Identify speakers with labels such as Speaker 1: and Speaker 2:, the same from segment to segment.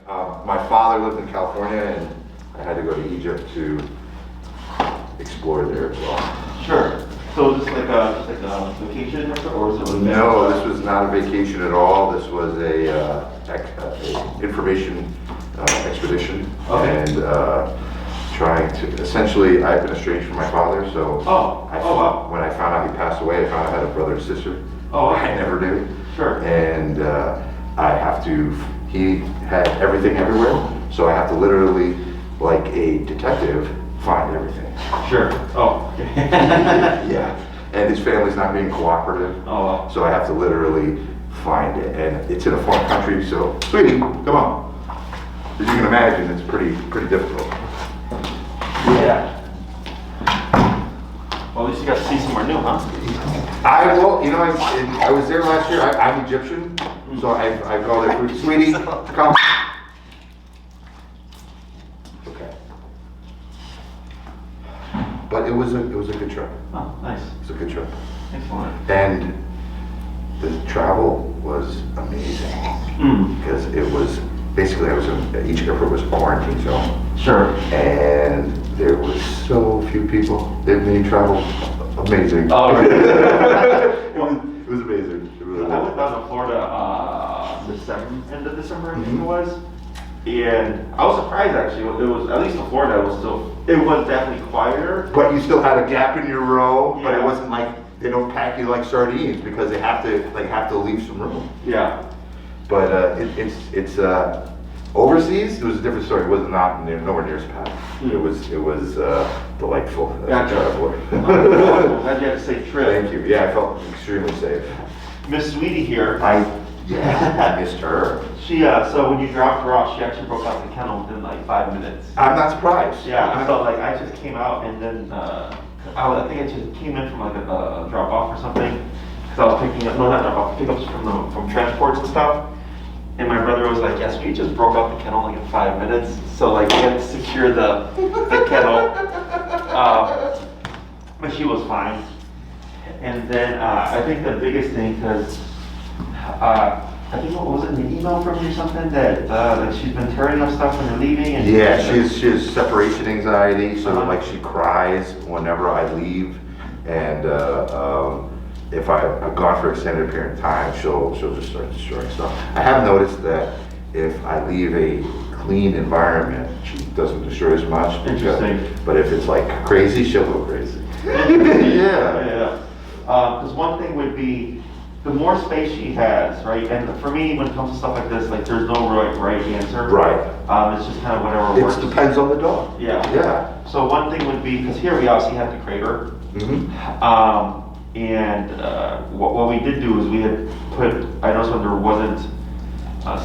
Speaker 1: My father lived in California, and I had to go to Egypt to explore there as well.
Speaker 2: Sure. So just like a vacation or was it?
Speaker 1: No, this was not a vacation at all. This was a information expedition.
Speaker 2: Okay.
Speaker 1: And trying to, essentially, I've been estranged from my father, so
Speaker 2: Wow.
Speaker 1: when I found out he passed away, I found out I had a brother and sister.
Speaker 2: Oh, okay.
Speaker 1: I never knew.
Speaker 2: Sure.
Speaker 1: And he had everything everywhere, so I have to literally, like a detective, find everything.
Speaker 2: Sure. Oh.
Speaker 1: Yeah, and his family's not being cooperative.
Speaker 2: Oh, wow.
Speaker 1: So I have to literally find it, and it's in a foreign country, so, sweetie, come on. As you can imagine, it's pretty difficult.
Speaker 2: Yeah. Well, at least you got to see somewhere new, huh?
Speaker 1: I will, you know, I was there last year. I'm Egyptian, so I go there, sweetie, come. Okay. But it was a good trip.
Speaker 2: Oh, nice.
Speaker 1: It was a good trip.
Speaker 2: Excellent.
Speaker 1: And the travel was amazing because it was basically each airport was a quarantine zone.
Speaker 2: Sure.
Speaker 1: And there was so few people. It made travel amazing.
Speaker 2: Oh, right.
Speaker 1: It was amazing. It really
Speaker 2: I
Speaker 1: was.
Speaker 2: went down to Florida end of December, I think it was. And I was surprised actually. It was, at least in Florida, it was definitely quieter.
Speaker 1: But you still had a gap in your row, but it
Speaker 2: Yeah.
Speaker 1: wasn't like they don't pack you like sardines because they have to leave some room.
Speaker 2: Yeah.
Speaker 1: But it's overseas. It was a different story. It was nowhere near as packed. It was delightful.
Speaker 2: Gotcha.
Speaker 1: Traveler.
Speaker 2: Glad you had a safe trip.
Speaker 1: Thank you. Yeah, I felt extremely safe.
Speaker 2: Miss Sweetie here.
Speaker 1: I missed her.
Speaker 2: She so when you dropped her off, she actually broke out the kennel within like 5 minutes.
Speaker 1: I'm not surprised.
Speaker 2: Yeah, I felt like I just came out and then I think I just came in from like a drop off or something because I was picking up not drop off pickups from transports and stuff. And my brother was like, "Yes, we just broke out the kennel like in 5 minutes." So like we had to secure the kennel, but she was fine. And then I think the biggest thing because. I think what was it in the email from you or something that like she's been tearing up stuff when they're leaving and
Speaker 1: Yeah, she has separation anxiety, so
Speaker 2: Uh-huh.
Speaker 1: like she cries whenever I leave, and if I've gone for an extended period of time, she'll just start destroying stuff. I have noticed that if I leave a clean environment, she doesn't destroy as much.
Speaker 2: Interesting.
Speaker 1: But if it's like crazy, she'll go crazy. Yeah.
Speaker 2: Yeah. Because one thing would be the more space she has, right? And for me, when it comes to stuff like this, like there's no right answer.
Speaker 1: Right.
Speaker 2: It's just kind of whatever works.
Speaker 1: It depends on the dog.
Speaker 2: Yeah.
Speaker 1: Yeah.
Speaker 2: So one thing would be because here we obviously have the crater.
Speaker 1: Mm-hmm.
Speaker 2: What we did do is we had I noticed when there wasn't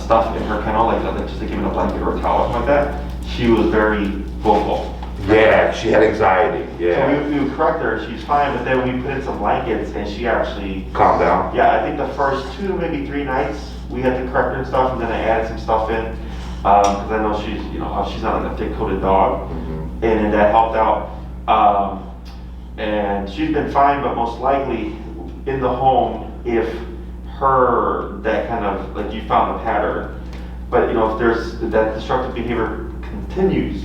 Speaker 2: stuff in her kennel, like just to give it a blanket or a towel or something like that, she was very vocal.
Speaker 1: Yeah, she had anxiety. Yeah.
Speaker 2: So we would correct her, she's fine, but then we put in some blankets and she actually,
Speaker 1: Calm down.
Speaker 2: yeah, I think the first 2, maybe 3 nights, we had to correct her and stuff, and then I added some stuff in, because I know she's not like a thick-coated dog,
Speaker 1: Mm-hmm.
Speaker 2: and that helped out. And she's been fine, but most likely in the home, if that kind of, like you found a pattern, but if there's that destructive behavior continues,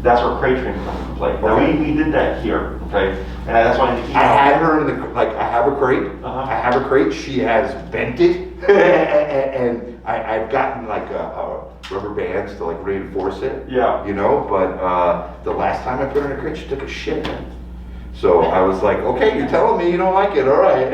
Speaker 2: that's where crate training comes into play. Now we did that here, okay, and that's why in the
Speaker 1: I had her in I have a crate.
Speaker 2: Uh-huh.
Speaker 1: I have a crate. She has bent it, and I've gotten like a rubber bands to like reinforce it.
Speaker 2: Yeah.
Speaker 1: But the last time I put her in a crate, she took a shit. So I was like, okay, you're telling me you don't like it, all right.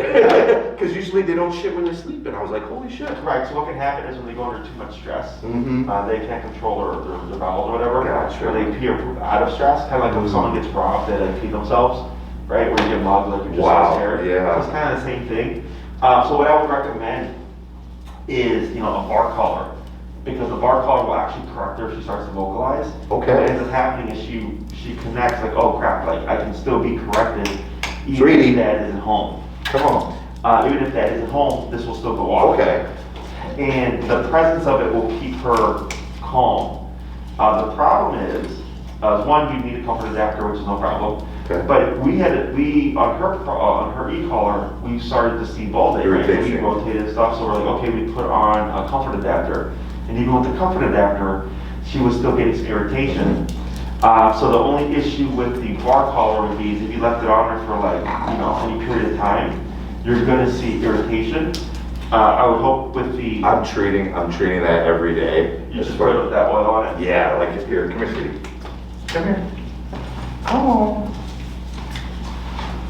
Speaker 1: Because usually they don't shit when they're sleeping. I was like, holy shit.
Speaker 2: Right, so what can happen is when they go under too much stress,
Speaker 1: Mm-hmm.
Speaker 2: they can't control their bowels or whatever,
Speaker 1: Gotcha.
Speaker 2: or they pee out of stress, kind of like when someone gets robbed, they like pee themselves, right, where you get mugged, like you're just
Speaker 1: Wow,
Speaker 2: so scared.
Speaker 1: yeah.
Speaker 2: It's kind of the same thing. So what I would recommend is, a bar collar, because the bar collar will actually correct her if she starts to vocalize.
Speaker 1: Okay.
Speaker 2: What ends up happening is she connects like, oh crap, like I can still be corrected even
Speaker 1: Sweetie.
Speaker 2: if dad isn't home.
Speaker 1: Come on.
Speaker 2: Even if dad isn't home, this will still go off.
Speaker 1: Okay.
Speaker 2: And the presence of it will keep her calm. The problem is, one, you need a comfort adapter, which is no problem.
Speaker 1: Okay.
Speaker 2: But on her e-collar, we started to see ball day, right? We
Speaker 1: Irritation.
Speaker 2: rotated stuff, so we're like, okay, we put on a comfort adapter. And and even with the comfort adapter, she was still getting some irritation. So the only issue with the bar collar would be is if you left it on her for like, any period of time, you're gonna see irritation. I would hope with the...
Speaker 1: I'm treating that every day.
Speaker 2: You just put that oil on it?
Speaker 1: Yeah, like here, come here, sweetie. Come here. Oh.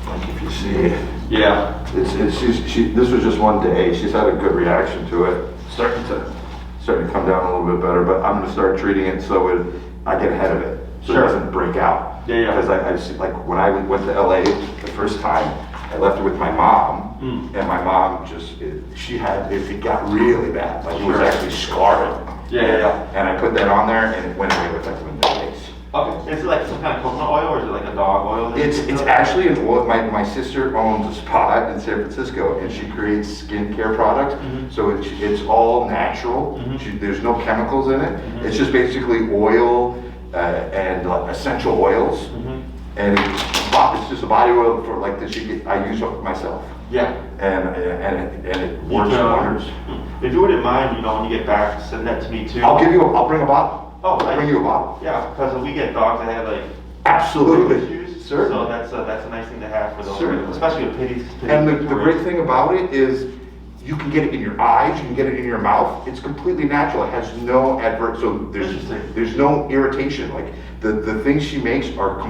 Speaker 1: Like if you see it.
Speaker 2: Yeah.
Speaker 1: This was just one day. She's had a good reaction to it. Starting to come down a little bit better, but I'm gonna start treating it so I get ahead of it. So
Speaker 2: Sure.
Speaker 1: it doesn't break out.
Speaker 2: Yeah.
Speaker 1: Because I just, like when I went to LA the first time, I left it with my mom, and my mom it got really bad. Like it was actually scarred.
Speaker 2: Yeah.
Speaker 1: And I put that on there and it went away within days.
Speaker 2: Okay. Is it like some kind of coconut oil or is it like a dog oil?
Speaker 1: It's actually an oil. My sister owns a spa in San Francisco, and she creates skincare products. So it's all natural. There's no chemicals in it. It's just basically oil and essential oils, and it's just a body oil for like that. I use it myself.
Speaker 2: Yeah.
Speaker 1: And it works wonders.
Speaker 2: If you wouldn't mind, when you get back, send that to me too.
Speaker 1: I'll bring a bottle.
Speaker 2: Oh,
Speaker 1: I'll bring you a bottle.
Speaker 2: Yeah, because we get dogs that have like
Speaker 1: absolutely
Speaker 2: issues.
Speaker 1: Certainly.
Speaker 2: So that's a nice thing to have for those,
Speaker 1: Certainly.
Speaker 2: especially with pitties.
Speaker 1: And the great thing about it is you can get it in your eyes, you can get it in your mouth. It's completely natural. It has no adverse, so there's no irritation. Like the things she makes are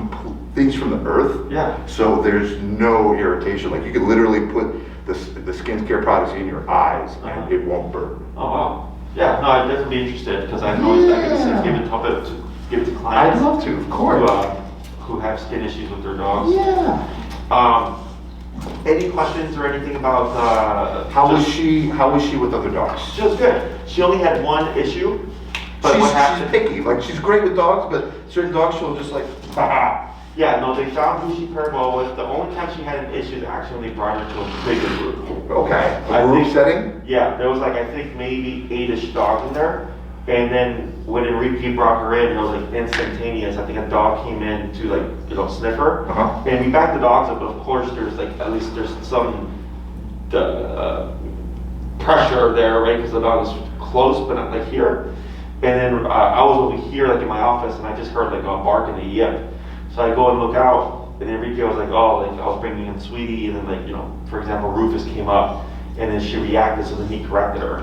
Speaker 1: things from the earth.
Speaker 2: Yeah.
Speaker 1: So there's no irritation. Like you could literally put the skincare products in your eyes and it won't burn.
Speaker 2: Oh wow. Yeah, no, I'd definitely be interested because I know I can give it to clients.
Speaker 1: I'd love to, of course.
Speaker 2: Who have skin issues with their dogs.
Speaker 1: Yeah.
Speaker 2: Any questions or anything about
Speaker 1: how was she with other dogs?
Speaker 2: She was good. She only had one issue. But
Speaker 1: she's picky. Like she's great with dogs, but certain dogs she'll just like.
Speaker 2: Yeah, no, they found who she paired well with. The only time she had an issue is actually when they brought her to a bigger group.
Speaker 1: Okay. A group setting?
Speaker 2: Yeah, there was like I think maybe 8-ish dogs in there. And then when Enrique brought her in, it was like instantaneous. I think a dog came in to sniff her. And we backed the dogs up, but of course there's there's some pressure there, right? Because the dog is close, but not like here. And then I was over here like in my office and I just heard like a bark and a yip. So I go and look out and Enrique was like, I was bringing in Sweetie, and then for example, Rufus came up. And then she reacted, so then he corrected her.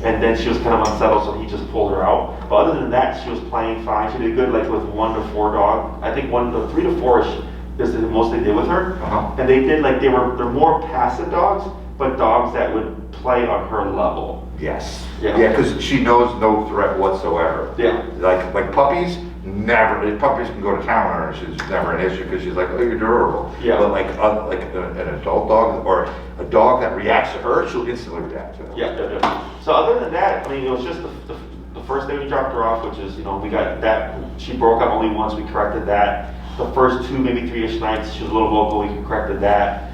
Speaker 2: And then she was kind of unsettled, so he just pulled her out. But other than that, she was playing fine. She did good, like with 1 to 4 dog. I think 3 to 4-ish is the most they did with her. And they did they're more passive dogs, but dogs that would play on her level.
Speaker 1: Yes.
Speaker 2: Yeah.
Speaker 1: Yeah, because she knows no threat whatsoever.
Speaker 2: Yeah.
Speaker 1: Like puppies, never. If puppies can go to town on her, she's never an issue because she's like, oh, you're durable.
Speaker 2: Yeah.
Speaker 1: But like an adult dog or a dog that reacts to her, she'll instantly react to it.
Speaker 2: Yeah. So other than that, it was just the first day we dropped her off, which is, we got that. She broke up only once. We corrected that. The first 2, maybe 3-ish nights, she was a little vocal. We corrected that.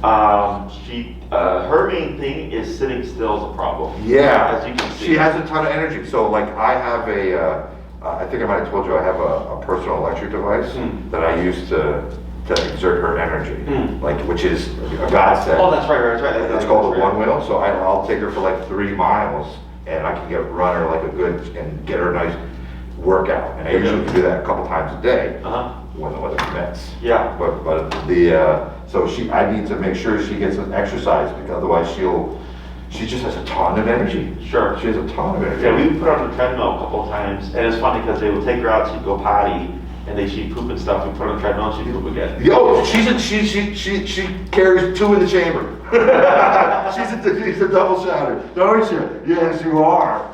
Speaker 2: Her main thing is sitting still is a problem.
Speaker 1: Yeah.
Speaker 2: As you can see.
Speaker 1: She has a ton of energy. So like I have I think I might have told you I have a personal electric device that I use to exert her energy, which is a godsend.
Speaker 2: Oh, that's right.
Speaker 1: It's called a one wheel. So I'll take her for like 3 miles, and I can run her like and get her a nice workout. And I usually can do that a couple times a day when the weather permits.
Speaker 2: Yeah.
Speaker 1: But I need to make sure she gets some exercise because otherwise she just has a ton of energy.
Speaker 2: Sure.
Speaker 1: She has a ton of energy.
Speaker 2: Yeah, we put her on the treadmill a couple of times, and it's funny because they would take her out, she'd go potty, and then she'd poop and stuff. We put her on the treadmill, and she'd poop again.
Speaker 1: Yo, she carries 2 in the chamber. she's a double shouter, don't you? Yes, you are.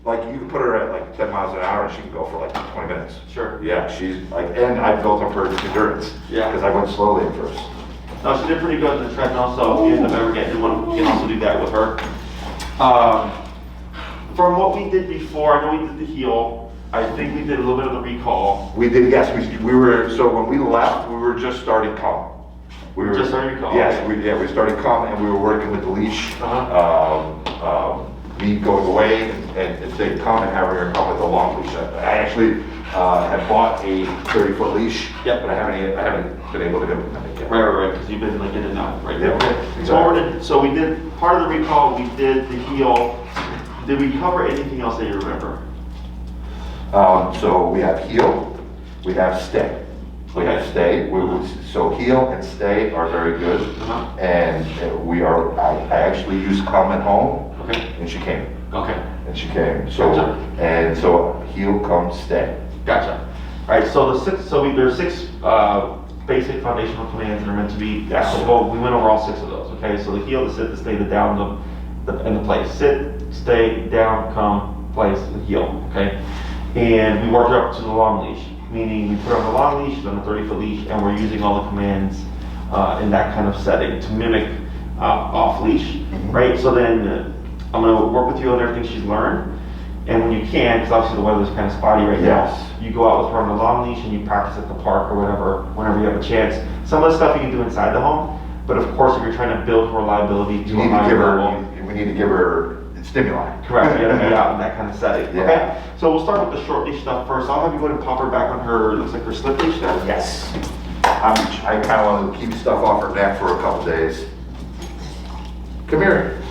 Speaker 1: But you can put her at like 10 miles an hour, and she can go for like 20 minutes.
Speaker 2: Sure.
Speaker 1: Yeah, she's and I built up her endurance.
Speaker 2: Yeah.
Speaker 1: Because I went slowly at first.
Speaker 2: No, she did pretty good in the treadmill, so if you end up ever getting one, you can also do that with her. From what we did before, I know we did the heel. I think we did a little bit of the recall.
Speaker 1: We did, yes. We were, so when we left, we were just starting calm. We were
Speaker 2: just starting calm?
Speaker 1: Yes, we started calm, and we were working with the leash. Me going away and saying come and having her come with a long leash. I actually had bought a 30-foot leash, but I haven't been able to implement it yet.
Speaker 2: Right, because you've been like in and out, right?
Speaker 1: Yeah,
Speaker 2: Okay.
Speaker 1: exactly.
Speaker 2: So we did part of the recall, we did the heel. Did we cover anything else that you remember?
Speaker 1: So we have heel, we have stay. We have stay, so heel and stay are very good. And I actually used come at home, and she came.
Speaker 2: Okay.
Speaker 1: And she came, so heel, come, stay.
Speaker 2: Gotcha. All right, so there's 6 basic foundational commands that are meant to be applicable. We went over all 6 of those, okay? So the heel, the sit, the stay, the down, and the place. Sit, stay, down, come, place, and heel, okay? And we worked up to the long leash, meaning we put on the long leash, on the 30-foot leash, and we're using all the commands in that kind of setting to mimic off leash, right? So then I'm gonna work with you on everything she's learned, and when you can, because obviously the weather's kind of spotty right now, you go out with her on the long leash and you practice at the park or whatever, whenever you have a chance. Some of the stuff you can do inside the home, but of course if you're trying to build her reliability to a higher level,
Speaker 1: we need to give her stimuli.
Speaker 2: Correct, you gotta be out in that kind of setting, okay? So we'll start with the short leash stuff first. I'll have you go ahead and pop her back on her, looks like her slip leash now.
Speaker 1: Yes. I kind of want to keep stuff off her neck for a couple days. Come here.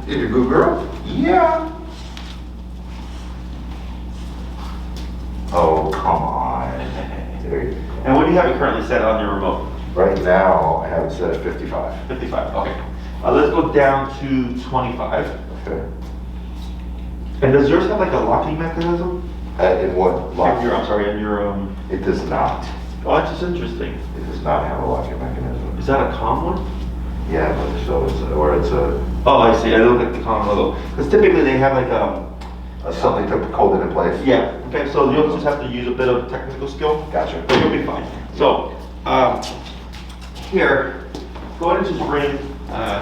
Speaker 1: Is you a good girl? Yeah. Oh, come on. There you go.
Speaker 2: And what do you have it currently set on your remote?
Speaker 1: Right now, I have it set at 55.
Speaker 2: 55, okay. Let's go down to 25.
Speaker 1: Okay.
Speaker 2: And does yours have like a locking mechanism?
Speaker 1: In what lock?
Speaker 2: I'm sorry, in your,
Speaker 1: It does not.
Speaker 2: Oh, that's just interesting.
Speaker 1: It does not have a locking mechanism.
Speaker 2: Is that a calm one?
Speaker 1: Yeah, but so it's a
Speaker 2: Oh, I see, I look at the calm logo. Because typically they have like
Speaker 1: something to hold it in place.
Speaker 2: yeah, okay, so you'll just have to use a bit of technical skill.
Speaker 1: Gotcha.
Speaker 2: But you'll be fine. So, here, go ahead and just bring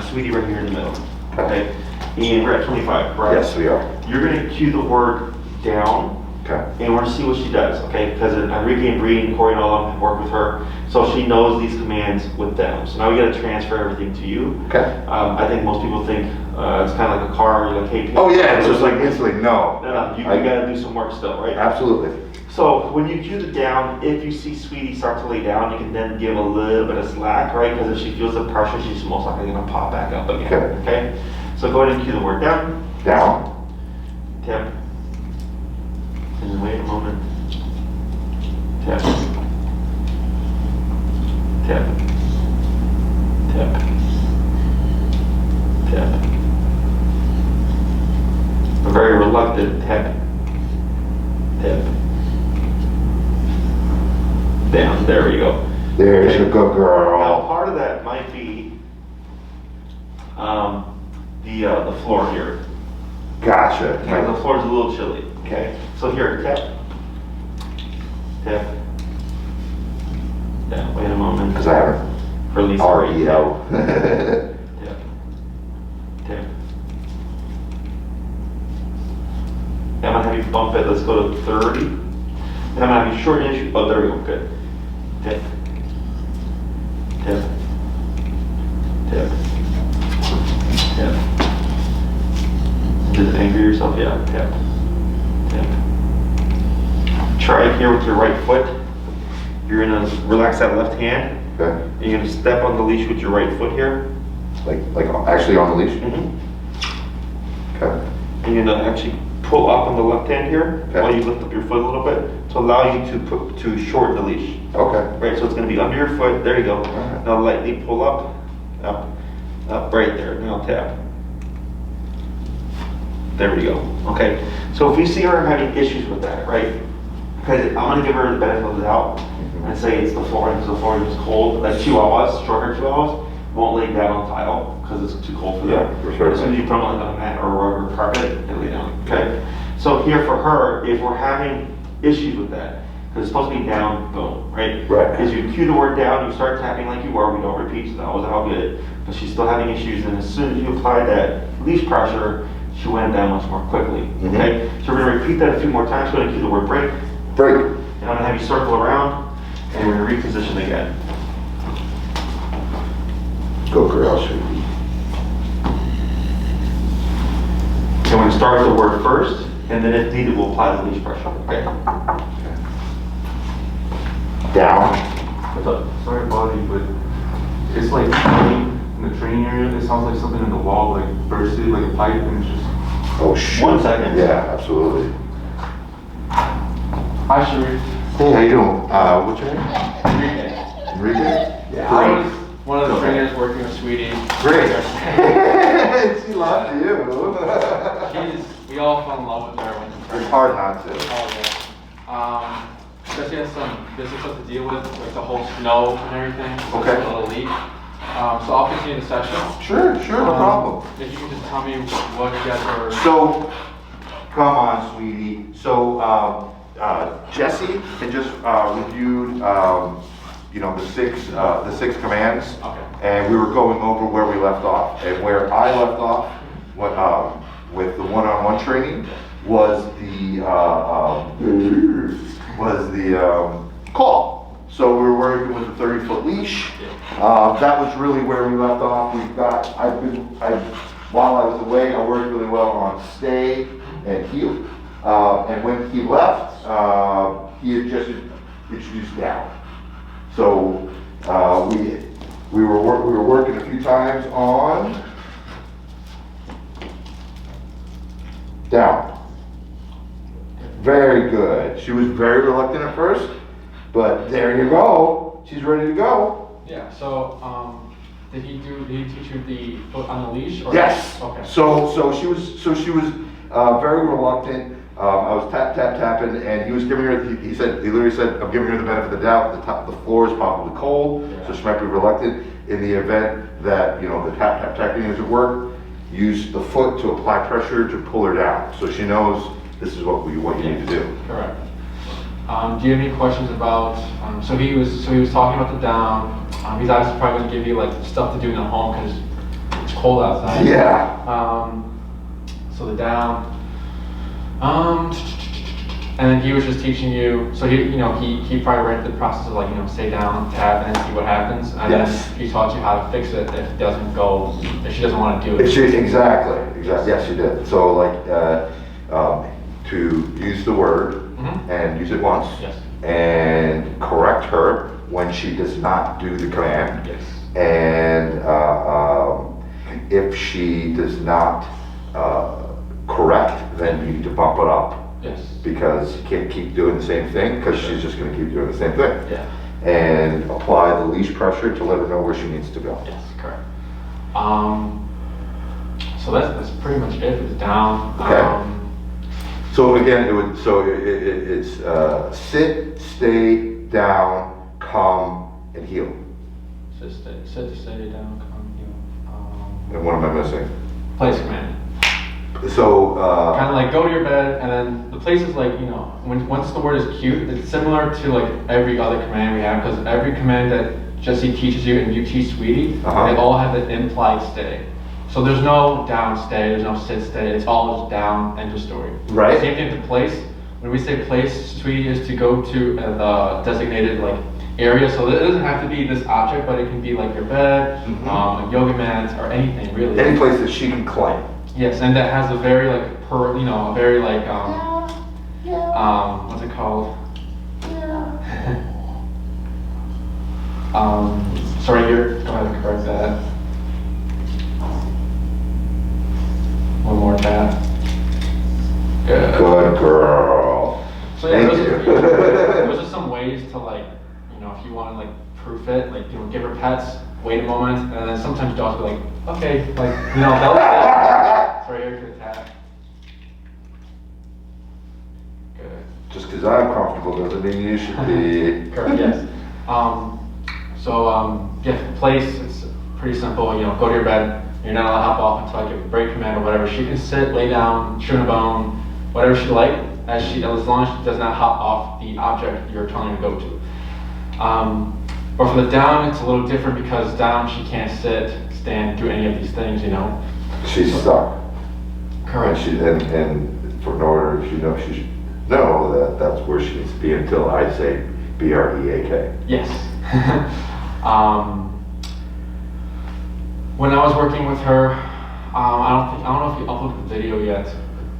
Speaker 2: Sweetie right here in the middle, okay? And we're at 25, correct?
Speaker 1: Yes, we are.
Speaker 2: You're gonna cue the word down,
Speaker 1: Okay.
Speaker 2: and we're gonna see what she does, okay? Because Enrique and Bree and Corey and all of them have worked with her, so she knows these commands with them. So now we gotta transfer everything to you.
Speaker 1: Okay.
Speaker 2: I think most people think it's kind of like a car, you're like, hey.
Speaker 1: Oh yeah, it's just like instantly, no.
Speaker 2: No, you gotta do some work still, right?
Speaker 1: Absolutely.
Speaker 2: So when you cue the down, if you see Sweetie start to lay down, you can then give a little bit of slack, right? Because if she feels the pressure, she's most likely gonna pop back up again, okay? So go ahead and cue the word down.
Speaker 1: Down.
Speaker 2: Tap. And then wait a moment. Tap. Tap. Tap. Tap. A very reluctant tap. Tap. Down. There we go.
Speaker 1: There's a good
Speaker 2: Now
Speaker 1: girl.
Speaker 2: part of that might be the floor here.
Speaker 1: Gotcha.
Speaker 2: Okay, the floor is a little chilly. Okay, so here, tap, tap, down. Wait a moment.
Speaker 1: Because I have
Speaker 2: Release.
Speaker 1: REO.
Speaker 2: Tap, tap. I'm gonna have you bump it. Let's go to 30. And I'm gonna have you shorten it. Oh, there we go. Good. Tap, tap, tap, tap. Just anger yourself, yeah, tap, tap. Try it here with your right foot. You're gonna relax that left hand.
Speaker 1: Okay.
Speaker 2: And you're gonna step on the leash with your right foot here.
Speaker 1: Like actually on the leash? Okay.
Speaker 2: And you're gonna actually pull up on the left hand here
Speaker 1: Okay.
Speaker 2: while you lift up your foot a little bit to allow you to shorten the leash.
Speaker 1: Okay.
Speaker 2: Right, so it's gonna be under your foot, there you go.
Speaker 1: Alright.
Speaker 2: Now lightly pull up, right there, now tap. There we go, okay. So if we see her having issues with that, right? Because I'm gonna give her the benefit of the doubt and say it's the flooring, because the flooring is cold. Like chihuahuas, shorter chihuahuas, won't lay down on tile because it's too cold for them.
Speaker 1: Yeah, for sure.
Speaker 2: As soon as you put them like on a mat or a rug or carpet, they lay down, okay? So here for her, if we're having issues with that, because it's supposed to be down, boom, right?
Speaker 1: Right.
Speaker 2: As you cue the word down, you start tapping like you were, we don't repeat, so that was all good. But she's still having issues, and as soon as you apply that leash pressure, she went down much more quickly, okay? So we're gonna repeat that a few more times. We're gonna cue the word break,
Speaker 1: Break.
Speaker 2: and I'm gonna have you circle around, and we're gonna reposition again.
Speaker 1: Go girl, sweetie.
Speaker 2: And we're gonna start with the word first, and then if needed, we'll apply the leash pressure, okay?
Speaker 1: Down.
Speaker 3: Sorry about you, but it's like in the training area, it sounds like something in the wall like bursted, like a pipe, and it's just
Speaker 1: Oh, shoot.
Speaker 2: 1 second.
Speaker 1: Yeah, absolutely.
Speaker 4: Hi, Sharif.
Speaker 1: Hey, how you doing? What's your name?
Speaker 4: Enrique.
Speaker 1: Enrique?
Speaker 4: I was one of the trainers working with Sweetie.
Speaker 1: Great. She loves you.
Speaker 4: We all fell in love with her when
Speaker 1: It's hard not to.
Speaker 4: Oh, yeah. So she has some business stuff to deal with, like the whole snow and everything. So
Speaker 1: Okay.
Speaker 4: it's a little leak. So I'll continue the session.
Speaker 1: Sure, no problem.
Speaker 4: If you can just tell me what you guys are.
Speaker 1: So, come on, sweetie. So, Jesse had just reviewed, the six commands.
Speaker 4: Okay.
Speaker 1: And we were going over where we left off. And where I left off, with the one-on-one training, was the call. So we were working with the 30-foot leash. That was really where we left off. While I was away, I worked really well on stay and heel. And when he left, he had just introduced down. So we were working a few times on down. Very good. She was very reluctant at first, but there you go. She's ready to go.
Speaker 4: Yeah. So did he teach you the foot on the leash? Or?
Speaker 1: Yes.
Speaker 4: Okay.
Speaker 1: So she was very reluctant. I was tapping, and he was giving her. He literally said, "I'm giving her the benefit of the doubt. The floor is probably cold, so she might be reluctant. In the event that the tapping doesn't work, use the foot to apply pressure to pull her down, so she knows this is what you need to do."
Speaker 4: Correct. Do you have any questions about? So he was talking about the down. He's obviously probably going to give you like stuff to do at home because it's cold outside.
Speaker 1: Yeah.
Speaker 4: So the down. And then he was just teaching you. So he probably ran through the process of like stay down, tap, and see what happens. And
Speaker 1: Yes.
Speaker 4: then he taught you how to fix it if it doesn't go. If she doesn't want to do it.
Speaker 1: Exactly. Yes, she did. So like to use the word and use it once.
Speaker 4: Yes.
Speaker 1: And correct her when she does not do the command.
Speaker 4: Yes.
Speaker 1: And if she does not correct, then you need to bump it up.
Speaker 4: Yes.
Speaker 1: Because you can't keep doing the same thing, because she's just going to keep doing the same thing.
Speaker 4: Yeah.
Speaker 1: And apply the leash pressure to let her know where she needs to go.
Speaker 4: Yes, correct. So that's pretty much it. It's down.
Speaker 1: Okay. So again, it's sit, stay, down, come, and heel.
Speaker 4: Sit, stay down, come, heel.
Speaker 1: And what am I missing?
Speaker 4: Place command.
Speaker 1: So
Speaker 4: Kind of like go to your bed, and then the place is like once the word is cute, it's similar to like every other command we have, because every command that Jesse teaches you and you teach Sweetie, they all have an implied stay. So there's no down stay, there's no sit stay, it's all just down, end of story.
Speaker 1: Right.
Speaker 4: Same thing to place. When we say place, Sweetie is to go to a designated like area, so it doesn't have to be this object, but it can be like your bed, a yoga mat, or anything really.
Speaker 1: any place that she can claim.
Speaker 4: Yes, and that has a very like a very like what's it called? Sorry, go ahead and correct that. One more tap. Good.
Speaker 1: Good girl.
Speaker 4: So yeah,
Speaker 1: Thank you.
Speaker 4: those are some ways to like, if you want to like proof it, like give her pets, wait a moment, and then sometimes dogs will be like, okay, like they'll sorry, here's your tap. Good.
Speaker 1: Just because I'm comfortable doesn't mean you should be.
Speaker 4: Correct, yes. Place, it's pretty simple. Go to your bed. You're not allowed to hop off until I give a break command or whatever. She can sit, lay down, chew on a bone, whatever she like, as long as she does not hop off the object you're telling her to go to. But for the down, it's a little different because down she can't sit, stand, do any of these things.
Speaker 1: She's stuck.
Speaker 4: Correct.
Speaker 1: And for in order, she should know that that's where she needs to be until I say BREAK.
Speaker 4: Yes. When I was working with her, I don't know if you uploaded the video yet.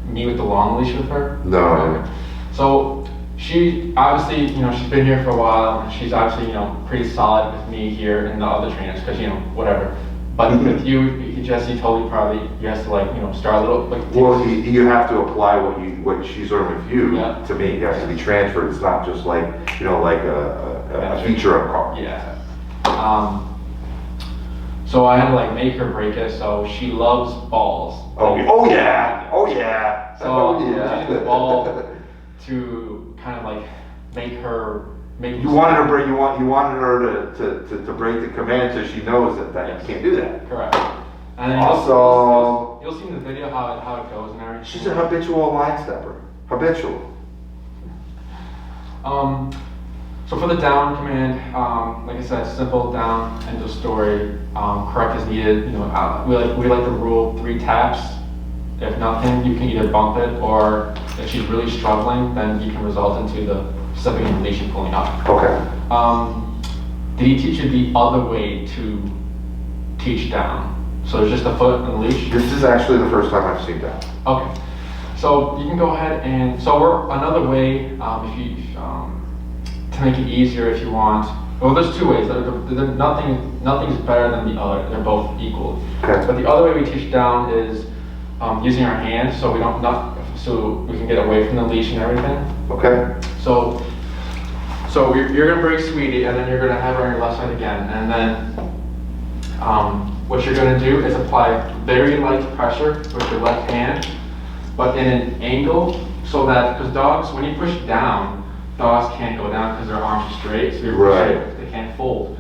Speaker 4: Me with the long leash with her.
Speaker 1: No.
Speaker 4: Okay. So she obviously, she's been here for a while, and she's obviously, pretty solid with me here and the other trainers, because whatever. But with you, Jesse told you probably, you have to like, start a little, like.
Speaker 1: Well, you have to apply what she's learned with you
Speaker 4: Yeah.
Speaker 1: to me. It has to be transferred. It's not just like, like a feature of a car.
Speaker 4: Yeah. So I had to like make her break it, so she loves balls.
Speaker 1: Oh yeah. Oh yeah.
Speaker 4: So
Speaker 1: Oh
Speaker 4: I'm
Speaker 1: yeah.
Speaker 4: using the ball to kind of like make her,
Speaker 1: You wanted her break. You wanted her to break the command so she knows that
Speaker 4: Yes.
Speaker 1: you can't do that.
Speaker 4: Correct. And then
Speaker 1: Awesome.
Speaker 4: you'll see in the video how it goes and everything.
Speaker 1: She's a habitual line stepper. Habitual.
Speaker 4: So for the down command, like I said, simple down, end of story. Correct is needed. We like the rule 3 taps. If nothing, you can either bump it, or if she's really struggling, then you can result into the stepping in the leash and pulling up.
Speaker 1: Okay.
Speaker 4: Did he teach you the other way to teach down? So it's just a foot and the leash?
Speaker 1: This is actually the first time I've seen that.
Speaker 4: Okay. So you can go ahead and, another way, if you, to make it easier if you want, well, there's 2 ways. Nothing's better than the other. They're both equal.
Speaker 1: Okay.
Speaker 4: But the other way we teach down is using our hands, so so we can get away from the leash and everything.
Speaker 1: Okay.
Speaker 4: So you're gonna break Sweetie, and then you're gonna have her on your left side again, and then what you're gonna do is apply very light pressure with your left hand, but in an angle, so that, because dogs, when you push down, dogs can't go down because their arms are straight, so you're
Speaker 1: Right.
Speaker 4: they can't fold.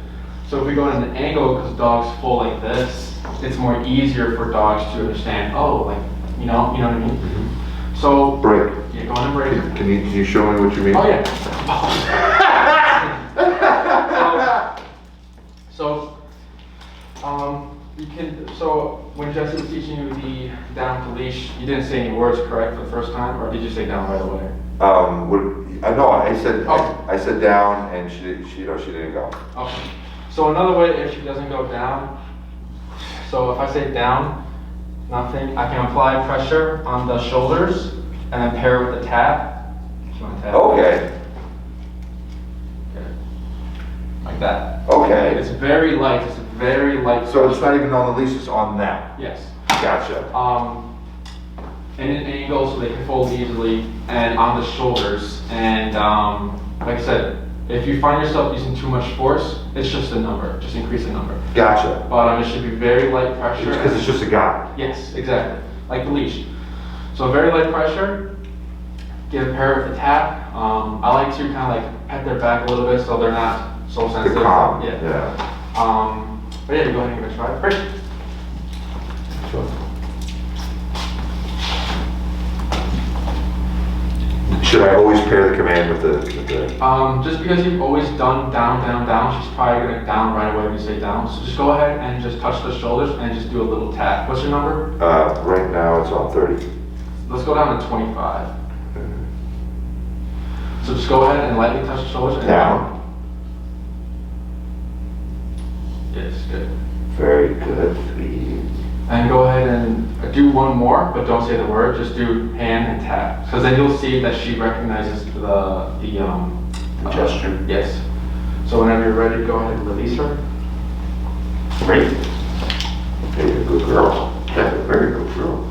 Speaker 4: So if we go in an angle, because dogs fold like this, it's more easier for dogs to understand, oh, like, you know what I mean? So,
Speaker 1: Break.
Speaker 4: yeah, go on and break.
Speaker 1: Can you show me what you mean?
Speaker 4: Oh yeah. So when Jesse was teaching you the down to leash, you didn't say any words, correct, for the first time, or did you say down right away?
Speaker 1: No, I said
Speaker 4: Oh.
Speaker 1: I said down, and she didn't go.
Speaker 4: Okay. So another way, if she doesn't go down, so if I say down, nothing, I can apply pressure on the shoulders and then pair it with a tap. If you want to tap.
Speaker 1: Okay.
Speaker 4: Okay. Like that.
Speaker 1: Okay.
Speaker 4: It's very light. It's very light.
Speaker 1: So it's not even on the leash, it's on them.
Speaker 4: Yes.
Speaker 1: Gotcha.
Speaker 4: In an angle so they can fold easily, and on the shoulders. And like I said, if you find yourself using too much force, it's just a number. Just increase the number.
Speaker 1: Gotcha.
Speaker 4: But it should be very light pressure.
Speaker 1: Because it's just a guy.
Speaker 4: Yes, exactly. Like the leash. So very light pressure. Give a pair with a tap. I like to kind of like pet their back a little bit so they're not so
Speaker 1: The
Speaker 4: sensitive.
Speaker 1: calm.
Speaker 4: Yeah.
Speaker 1: Yeah.
Speaker 4: But yeah, go ahead and give it a try. Great.
Speaker 1: Should I always pair the command with the
Speaker 4: Just because you've always done down, down, down, she's probably gonna down right away when you say down. So just go ahead and just touch the shoulders and just do a little tap. What's your number?
Speaker 1: right now it's on 30.
Speaker 4: Let's go down to 25. So just go ahead and lightly touch the shoulders and
Speaker 1: Down.
Speaker 4: Yes, good.
Speaker 1: Very good. 3.
Speaker 4: And go ahead and do one more, but don't say the word. Just do hand and tap, because then you'll see that she recognizes the
Speaker 1: gesture.
Speaker 4: Yes. So whenever you're ready, go ahead and release her.
Speaker 1: Great. Very good girl. That's a very good girl.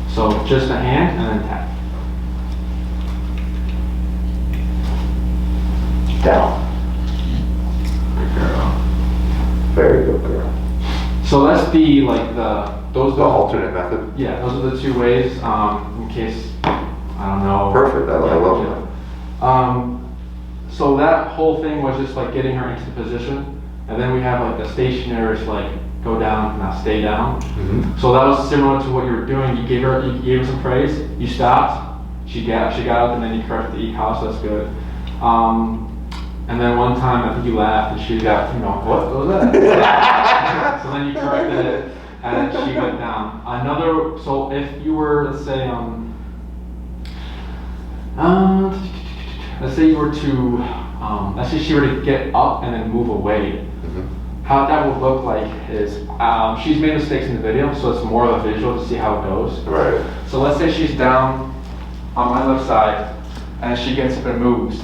Speaker 4: So just a hand and then tap.
Speaker 1: Down.
Speaker 4: Good girl.
Speaker 1: Very good girl.
Speaker 4: So that's the those
Speaker 1: The alternate method.
Speaker 4: Yeah, those are the 2 ways. In case I don't know.
Speaker 1: Perfect. I love that.
Speaker 4: So that whole thing was just like getting her into the position, and then we have like a stationary, like go down, now stay down.
Speaker 1: Mm-hmm.
Speaker 4: So that was similar to what you were doing. You gave her some praise. You stopped. She got up, and then you corrected the e-cost. So that's good. And then one time I think you laughed, and she got, what was that? So then you corrected it, and she went down. So if you were, let's say, let's say you were to, let's say she were to get up and then move away.
Speaker 1: Mm-hmm.
Speaker 4: How that would look like is, she's made mistakes in the video, so it's more of a visual to see how it goes.
Speaker 1: Right.
Speaker 4: So let's say she's down on my left side, and she gets up and moves.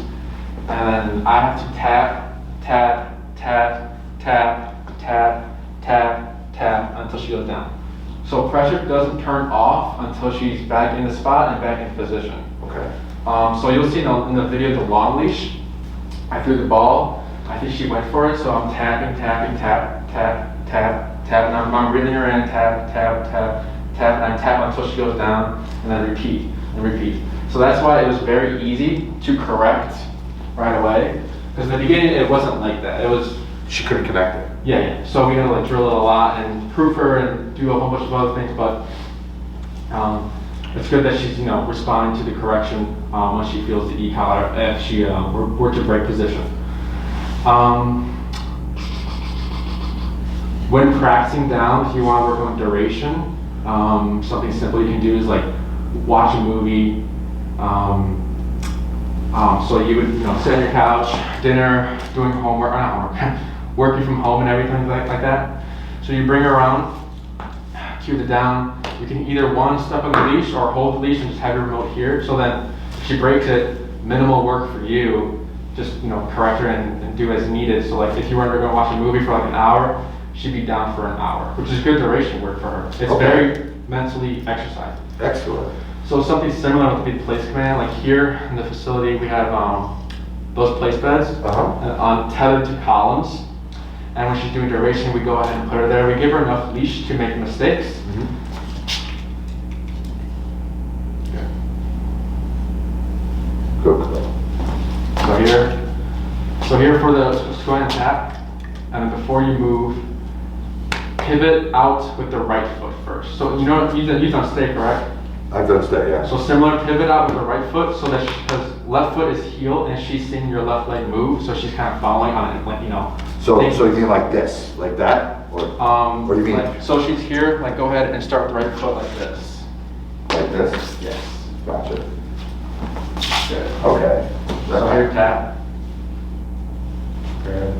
Speaker 4: And then I have to tap, tap, tap, tap, tap, tap, tap until she goes down. So pressure doesn't turn off until she's back in the spot and back in position.
Speaker 1: Okay.
Speaker 4: So you'll see in the video the long leash, I threw the ball, I think she went for it, so I'm tapping, tapping, tap, tap, tap, tap, and I'm reeling her in, tap, tap, tap, tap, and I tap until she goes down, and then repeat, and repeat. So that's why it was very easy to correct right away, because in the beginning it wasn't like that. It was,
Speaker 1: She couldn't connect it.
Speaker 4: yeah. So we had to like drill it a lot and proof her and do a whole bunch of other things, but it's good that she's responding to the correction when she feels the e-collar if she were to break position. When practicing down, if you want to work on duration, something simple you can do is like watch a movie. So you would sit on your couch, dinner, doing homework, not homework, working from home and everything like that. So you bring her around, cue it down. You can either one step on the leash or hold the leash and just have your remote here. So then if she breaks it, minimal work for you. Just correct her and do as needed. So like if you were going to watch a movie for like an hour, she'd be down for an hour, which is good duration work for her. It's very mentally exercising.
Speaker 1: Excellent.
Speaker 4: So something similar would be place command. Like here in the facility, we have those place beds tethered to columns. And when she's doing duration, we go ahead and put her there. We give her enough leash to make mistakes.
Speaker 1: Mm-hmm. Good.
Speaker 4: So here for the go ahead and tap, and then before you move, pivot out with the right foot first. So you've done stay, correct?
Speaker 1: I've done that, yeah.
Speaker 4: So similar, pivot out with the right foot, so that because left foot is heel and she's seeing your left leg move, so she's kind of following on it, like
Speaker 1: So you mean like this, like that, or what do you mean?
Speaker 4: Like, so she's here, like go ahead and start with the right foot like this.
Speaker 1: Like this?
Speaker 4: Yes.
Speaker 1: Gotcha.
Speaker 4: Good.
Speaker 1: Okay.
Speaker 4: So here, tap. Good.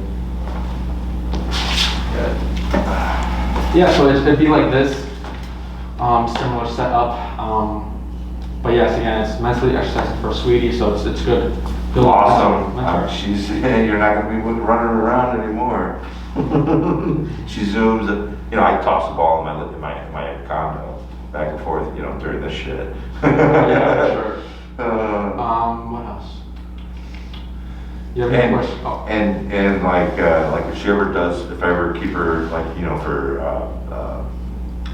Speaker 4: Good. Yeah, so it'd be like this, similar setup. But yes, again, it's mentally exercising for a sweetie, so it's good. Good.
Speaker 1: Awesome.
Speaker 4: mentor.
Speaker 1: You're not going to be running around anymore. She zooms. I toss the ball in my condo back and forth, during this shit.
Speaker 4: Yeah, for sure. What else? You have any questions? Oh.
Speaker 1: And like if she ever does, if I ever keep her for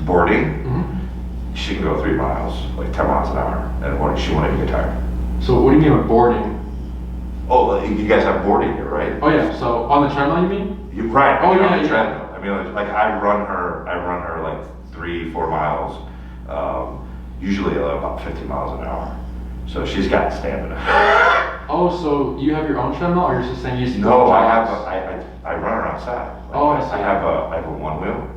Speaker 1: boarding,
Speaker 4: Mm-hmm.
Speaker 1: she can go 3 miles, like 10 miles an hour in the morning. She won't even get tired.
Speaker 4: So what do you mean with boarding?
Speaker 1: Oh, you guys have boarding here, right?
Speaker 4: Oh yeah, so on the treadmill you mean?
Speaker 1: Right.
Speaker 4: Oh,
Speaker 1: on
Speaker 4: yeah,
Speaker 1: the
Speaker 4: yeah.
Speaker 1: treadmill. I mean, like I run her like 3-4 miles, usually about 50 miles an hour. So she's got stamina.
Speaker 4: Oh, so you have your own treadmill, or you're just saying you use?
Speaker 1: No, I
Speaker 4: jogs?
Speaker 1: I run her outside. Like,
Speaker 4: Oh, I see.
Speaker 1: I have a one wheel.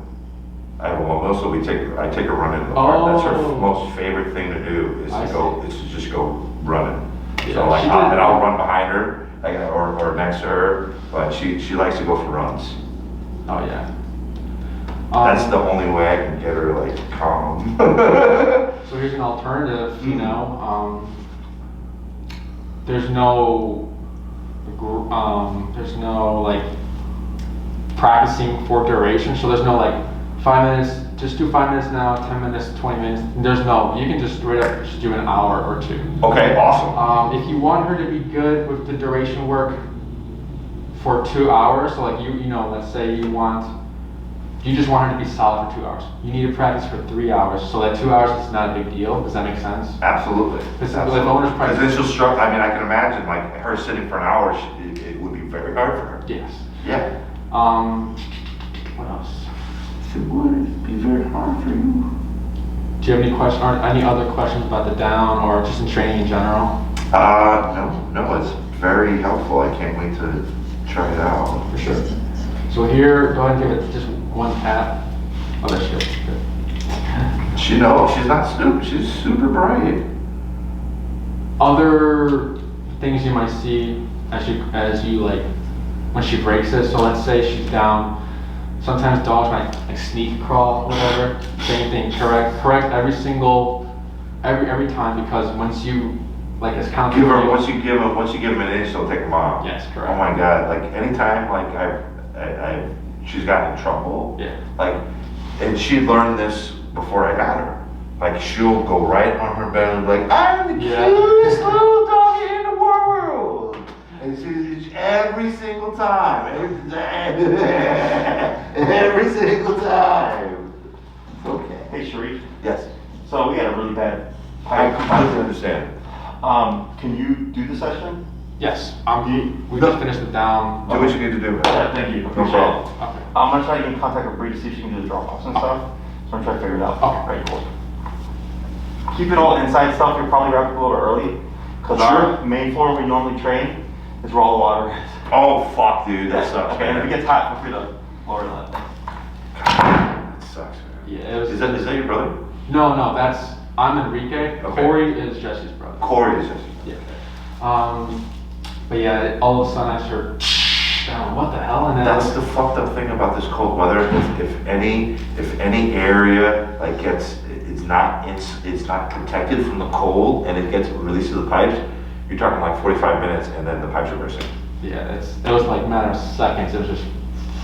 Speaker 1: So I take her running in the park. That's her
Speaker 4: Oh.
Speaker 1: most favorite thing to do is
Speaker 4: I
Speaker 1: to just go running.
Speaker 4: Yeah,
Speaker 1: So like
Speaker 4: she did-
Speaker 1: I'll run behind her, or next to her, but she likes to go for runs.
Speaker 4: Oh yeah.
Speaker 1: That's the only way I can get her like calm.
Speaker 4: So here's an alternative,
Speaker 1: Mm.
Speaker 4: There's no like practicing for duration, so there's no like 5 minutes, just do 5 minutes now, 10 minutes, 20 minutes. You can just straight up just do an hour or 2.
Speaker 1: Okay, awesome.
Speaker 4: If you want her to be good with the duration work for 2 hours, so like let's say you just want her to be solid for 2 hours. You need to practice for 3 hours, so that 2 hours is not a big deal. Does that make sense?
Speaker 1: Absolutely.
Speaker 4: Because owners
Speaker 1: Because then she'll struggle. I mean, I can imagine like her sitting for an hour. It would be very hard for her.
Speaker 4: Yes.
Speaker 1: Yeah.
Speaker 4: What else?
Speaker 1: It would be very hard for you.
Speaker 4: Do you have any questions, or any other questions about the down, or just in training in general?
Speaker 1: No, it's very helpful. I can't wait to try it out.
Speaker 4: For sure. So here, go ahead and give it just one tap. Oh, that's good.
Speaker 1: She knows. She's not stupid. She's super bright.
Speaker 4: Other things you might see as you like when she breaks it. So let's say she's down. Sometimes dogs might like sneak crawl, whatever. Same thing. Correct every time, because once you like it's kind of
Speaker 1: Once you give them an inch, they'll take them off.
Speaker 4: Yes, correct.
Speaker 1: Oh my God! Like anytime, like I've she's gotten in trouble.
Speaker 4: Yeah.
Speaker 1: Like, and she learned this before I got her. Like, she'll go right on her bed and be like, I'm the
Speaker 4: Yeah.
Speaker 1: cutest little doggy in the world. And she's every single time, every single time. Okay.
Speaker 2: Hey, Sharif.
Speaker 1: Yes.
Speaker 2: So we had a really bad
Speaker 1: I
Speaker 2: pipe.
Speaker 1: completely understand.
Speaker 2: Can you do the session?
Speaker 4: Yes, we just finished it down.
Speaker 1: Do what you need to do.
Speaker 2: Yeah, thank you.
Speaker 1: No
Speaker 2: Appreciate
Speaker 1: problem.
Speaker 2: it.
Speaker 4: Okay.
Speaker 2: I'm gonna try to get in contact with Bree to see if she can do the drop-offs and stuff. So I'm trying to figure it out.
Speaker 4: Okay.
Speaker 2: Very cool. Keep it all inside stuff. You'll probably wrap it a little early. Because our main floor we normally train is where all the water is.
Speaker 1: Oh, fuck, dude, that sucks.
Speaker 2: Okay, and if it
Speaker 1: man.
Speaker 2: gets hot, feel free to lower that.
Speaker 1: That sucks, man.
Speaker 4: Yeah, it was.
Speaker 1: Is that your brother?
Speaker 4: No, that's, I'm Enrique.
Speaker 1: Okay.
Speaker 4: Corey is Jesse's brother.
Speaker 1: Corey is this.
Speaker 4: Yeah. But yeah, all of a sudden I heard, oh, what the hell? And then
Speaker 1: That's the fucked up thing about this cold weather. If any area like it's not protected from the cold and it gets released to the pipes, you're talking like 45 minutes and then the pipes are bursting.
Speaker 4: yeah, it was like a matter of seconds. It was just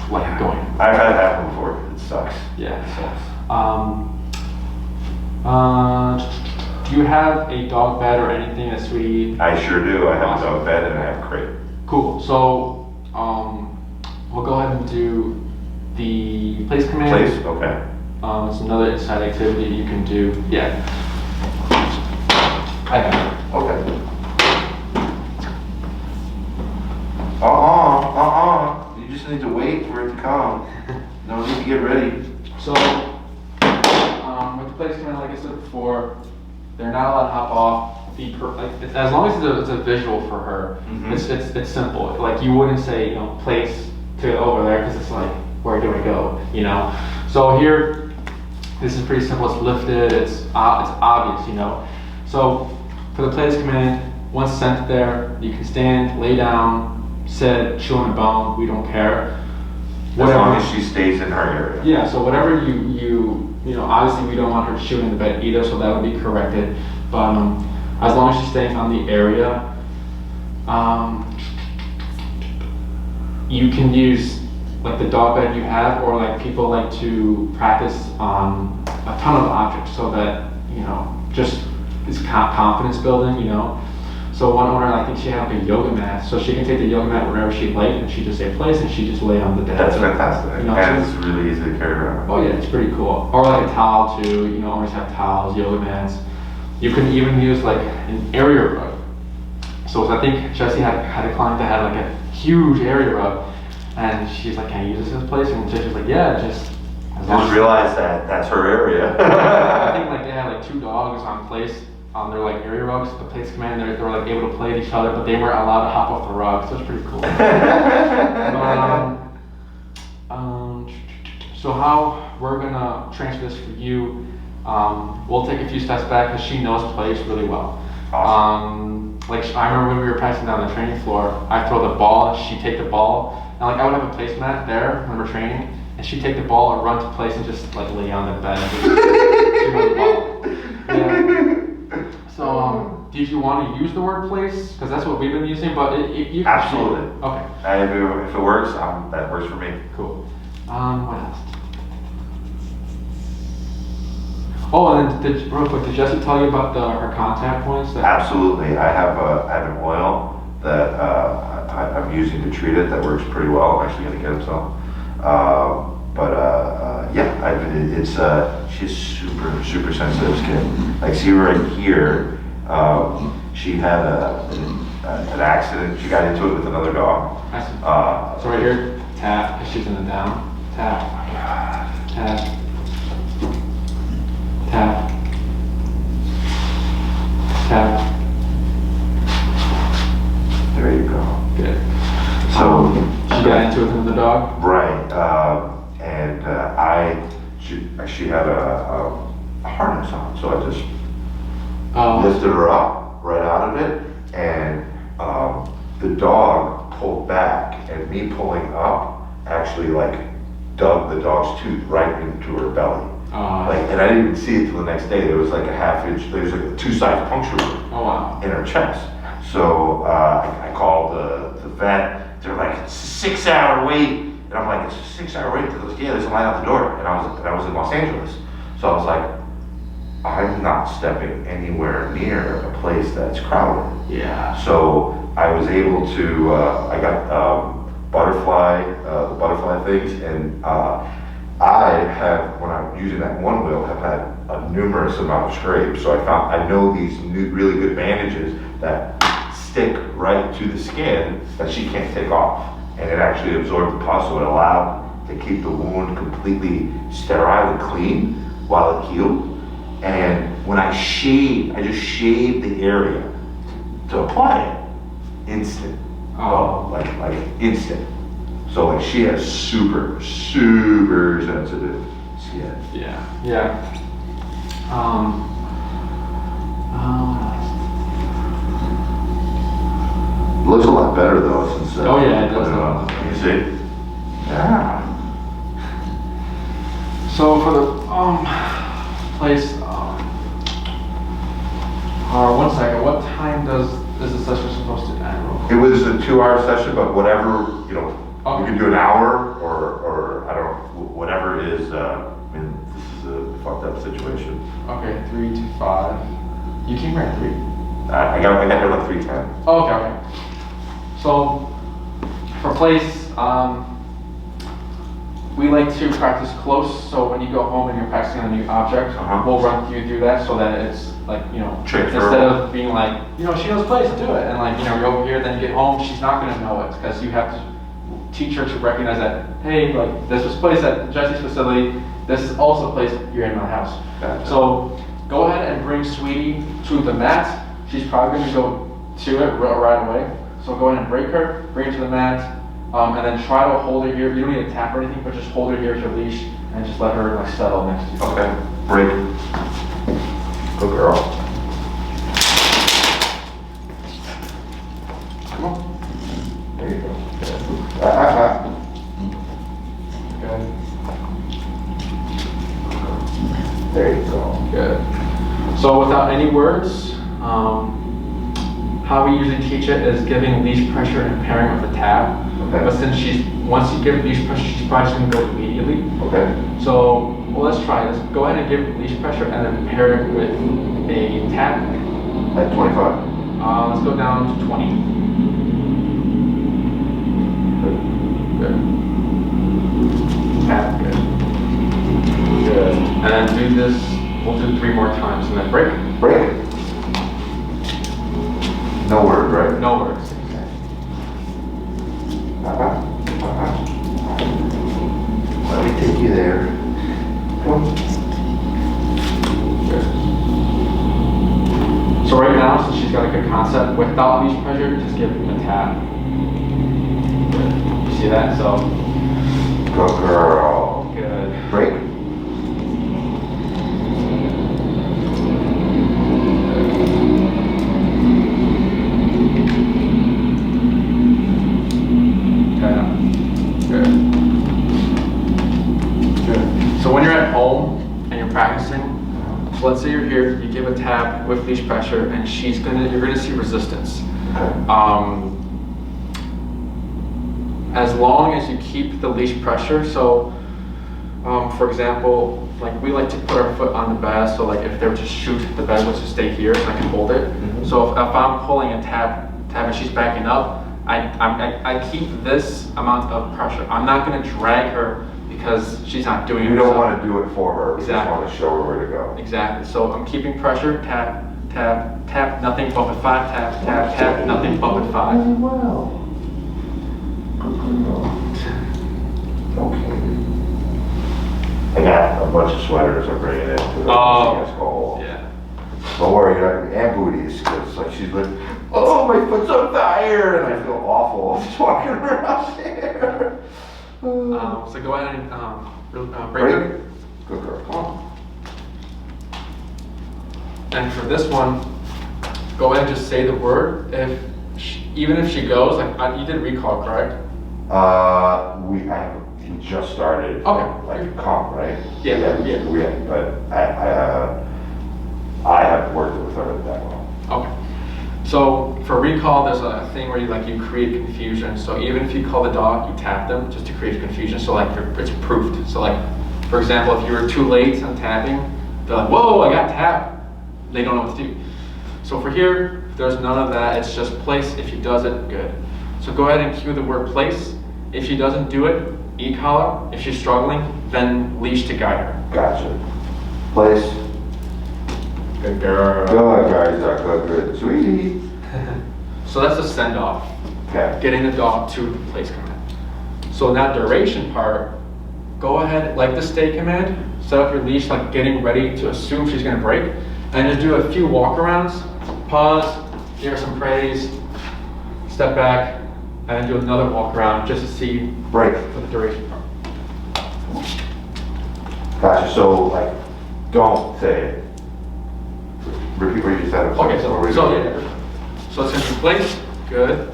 Speaker 4: like going.
Speaker 1: I've had it happen before. It sucks.
Speaker 4: Yeah.
Speaker 1: It sucks.
Speaker 4: Do you have a dog bed or anything that Sweetie?
Speaker 1: I sure do. I have a dog bed and I have a crate.
Speaker 4: Cool. So we'll go ahead and do the place command.
Speaker 1: Place? Okay.
Speaker 4: It's another inside activity you can do. Yeah. I have it.
Speaker 1: Okay. You just need to wait for it to come. No need to get ready.
Speaker 4: So, with the place command, like I said before, they're not allowed to hop off. As long as it's a visual for her,
Speaker 1: Mhm.
Speaker 4: it's simple. Like you wouldn't say, place to over there because it's like, where do I go? So here, this is pretty simple. It's lifted. It's obvious. So for the place command, once sent there, you can stand, lay down, sit, chew on a bone. We don't care.
Speaker 1: As long as she stays in her area.
Speaker 4: Yeah, so whatever obviously we don't want her chewing in the bed either, so that would be corrected. But as long as she's staying on the area, you can use like the dog bed you have, or like people like to practice on a ton of objects so that, just it's confidence building, So one owner, I think she had like a yoga mat, so she can take the yoga mat wherever she'd like, and she just say place, and she just lay on the bed.
Speaker 1: That's fantastic.
Speaker 4: You know,
Speaker 1: And
Speaker 4: so-
Speaker 1: it's really easy to carry around.
Speaker 4: Oh yeah, it's pretty cool. Or like a towel too, owners have towels, yoga mats. You can even use like an area rug. So I think Jessie had a client that had like a huge area rug, and she's like, can I use this as a place? And Jessie's like, yeah, just as long
Speaker 1: Just
Speaker 4: as-"
Speaker 1: realize that that's her area.
Speaker 4: I think like they had like 2 dogs on place on their like area rugs. The place command, they were like able to play with each other, but they weren't allowed to hop off the rug, so it's pretty cool. So how we're gonna transfer this for you, we'll take a few steps back because she knows place really well.
Speaker 1: Awesome.
Speaker 4: I remember when we were practicing down the training floor, I throw the ball, and she'd take the ball, and I would have a placemat there when we're training, and she'd take the ball and run to place and just like lay on the bed. And just, she run the ball. Yeah. So, did you want to use the word place? Because that's what we've been using, but you can
Speaker 1: Absolutely.
Speaker 4: Okay.
Speaker 1: If it works, that works for me.
Speaker 4: Cool. What else? Oh, and then real quick, did Jessie tell you about her contact points?
Speaker 1: Absolutely. I have an oil that I'm using to treat it that works pretty well. I'm actually going to get it some. She's super sensitive skin. Like, see right here, she had an accident. She got into it with another dog.
Speaker 4: I see. So right here, tap, because she's in the down. Tap. Oh my God. Tap. Tap. Tap.
Speaker 1: There you go.
Speaker 4: Good.
Speaker 1: So
Speaker 4: She got into it with another dog?
Speaker 1: right, she had a harness on, so I just lifted her up right out of it, and the dog pulled back, and me pulling up actually like dug the dog's tooth right into her belly. And I didn't even see it till the next day. There was like a half-inch, there's like a 2-size puncture wound
Speaker 4: Oh wow.
Speaker 1: in her chest. So I called the vet. They're like, it's a 6-hour wait. And And I'm like, it's a 6-hour wait to this. Yeah, there's a line out the door. And I was in Los Angeles. So I was like, I'm not stepping anywhere near a place that's crowded.
Speaker 2: Yeah.
Speaker 1: So I was able to, I got the butterfly things, and I have, when I'm using that one wheel, have had a numerous amount of scrapes. So I know these new really good bandages that stick right to the skin that she can't take off. And it actually absorbed the pus, so it allowed to keep the wound completely sterile and clean while it healed. And when I just shaved the area to apply it. Instant.
Speaker 4: Oh.
Speaker 1: Like instant. So like she has super sensitive skin.
Speaker 4: Yeah.
Speaker 1: Looks a lot better though since.
Speaker 4: Oh, yeah, it does.
Speaker 1: You see? Yeah.
Speaker 4: So for the place, one second. What time is the session supposed to end?
Speaker 1: It was a 2-hour session, but whatever, you know,
Speaker 4: Okay.
Speaker 1: we can do an hour or I don't know, whatever it is. I mean, this is a fucked up situation.
Speaker 4: Okay, 3 to 5. You came here at 3.
Speaker 1: I got here like 3:10.
Speaker 4: Oh, okay. So for place, we like to practice close. So when you go home and you're practicing on a new object, we'll run you through that so that it's like, you know,
Speaker 1: Transferable.
Speaker 4: instead of being like, you know, she knows place, do it. And like, you know, you're over here, then you get home, she's not going to know it because you have to teach her to recognize that, hey, like this was placed at Jesse's facility. This is also placed here in my house.
Speaker 1: Gotcha.
Speaker 4: So go ahead and bring Sweetie to the mat. She's probably going to go to it right away. So go ahead and bring her to the mat, and then try to hold her here. You don't need to tap or anything, but just hold her here with your leash and just let her like settle next to you.
Speaker 1: Okay. Break. Good girl. Come on. There you go.
Speaker 4: Good.
Speaker 1: There you go.
Speaker 4: Good. So without any words, how we usually teach it is giving leash pressure and pairing with a tap.
Speaker 1: Okay.
Speaker 4: But since once you give leash pressure, she's probably just going to go immediately.
Speaker 1: Okay.
Speaker 4: So, well, let's try this. Go ahead and give leash pressure and then pair it with a tap.
Speaker 1: At 25.
Speaker 4: Let's go down to 20. Good. Tap, good. Good. And then do this, we'll do 3 more times and then break.
Speaker 1: Break. No word, right?
Speaker 4: No words.
Speaker 1: Let me take you there. Come.
Speaker 4: So right now, since she's got a good concept, without leash pressure, just give him a tap. Good. You see that? So,
Speaker 1: Good girl.
Speaker 4: good.
Speaker 1: Break.
Speaker 4: So when you're at home and you're practicing, so let's say you're here, you give a tap with leash pressure, and you're gonna see resistance. As long as you keep the leash pressure, so for example, like we like to put our foot on the bed, so like if they were to shoot, the bed would just stay here, so I can hold it. So if I'm pulling a tab and she's backing up, I keep this amount of pressure. I'm not gonna drag her because she's not doing it
Speaker 1: You don't
Speaker 4: herself.
Speaker 1: want to do it for her. You just
Speaker 4: Exactly.
Speaker 1: want to show her where to go.
Speaker 4: Exactly. So I'm keeping pressure, tap, tap, tap, nothing but with 5, tap, tap, tap, nothing but with 5.
Speaker 1: Well. Good girl. Okay. I got a bunch of sweaters I'm bringing in.
Speaker 4: Oh. Yeah.
Speaker 1: Don't worry, you're not gonna, and booties. It's like she's like, oh, my foot's on fire, and I feel awful just walking around there.
Speaker 4: So go ahead and break her.
Speaker 1: Good girl. Come on.
Speaker 4: And for this one, go ahead and just say the word. Even if she goes, like you did recall, correct?
Speaker 1: We just started.
Speaker 4: Okay.
Speaker 1: Like comp, right?
Speaker 4: Yeah.
Speaker 1: But I haven't worked with her that well.
Speaker 4: Okay. So for recall, there's a thing where you create confusion. So even if you call the dog, you tap them just to create confusion. So like it's proofed. So like, for example, if you were too late on tapping, they're like, whoa, I got tapped. They don't know what to do. So for here, there's none of that. It's just place. If she does it, good. So go ahead and cue the word place. If she doesn't do it, e-collar. If she's struggling, then leash to guide her.
Speaker 1: Gotcha. Place.
Speaker 4: Good girl.
Speaker 1: Good, guys. Good. Sweetie.
Speaker 4: So that's a send off.
Speaker 1: Okay.
Speaker 4: Getting the dog to the place command. So in that duration part, go ahead, like the stay command, set up your leash like getting ready to assume she's gonna break, and just do a few walk-arounds, pause, give her some praise, step back, and then do another walk-around just to see
Speaker 1: Break.
Speaker 4: for the duration part.
Speaker 1: Gotcha. So, like, don't say it. Repeat what you said.
Speaker 4: Okay, so it's gonna be place, good.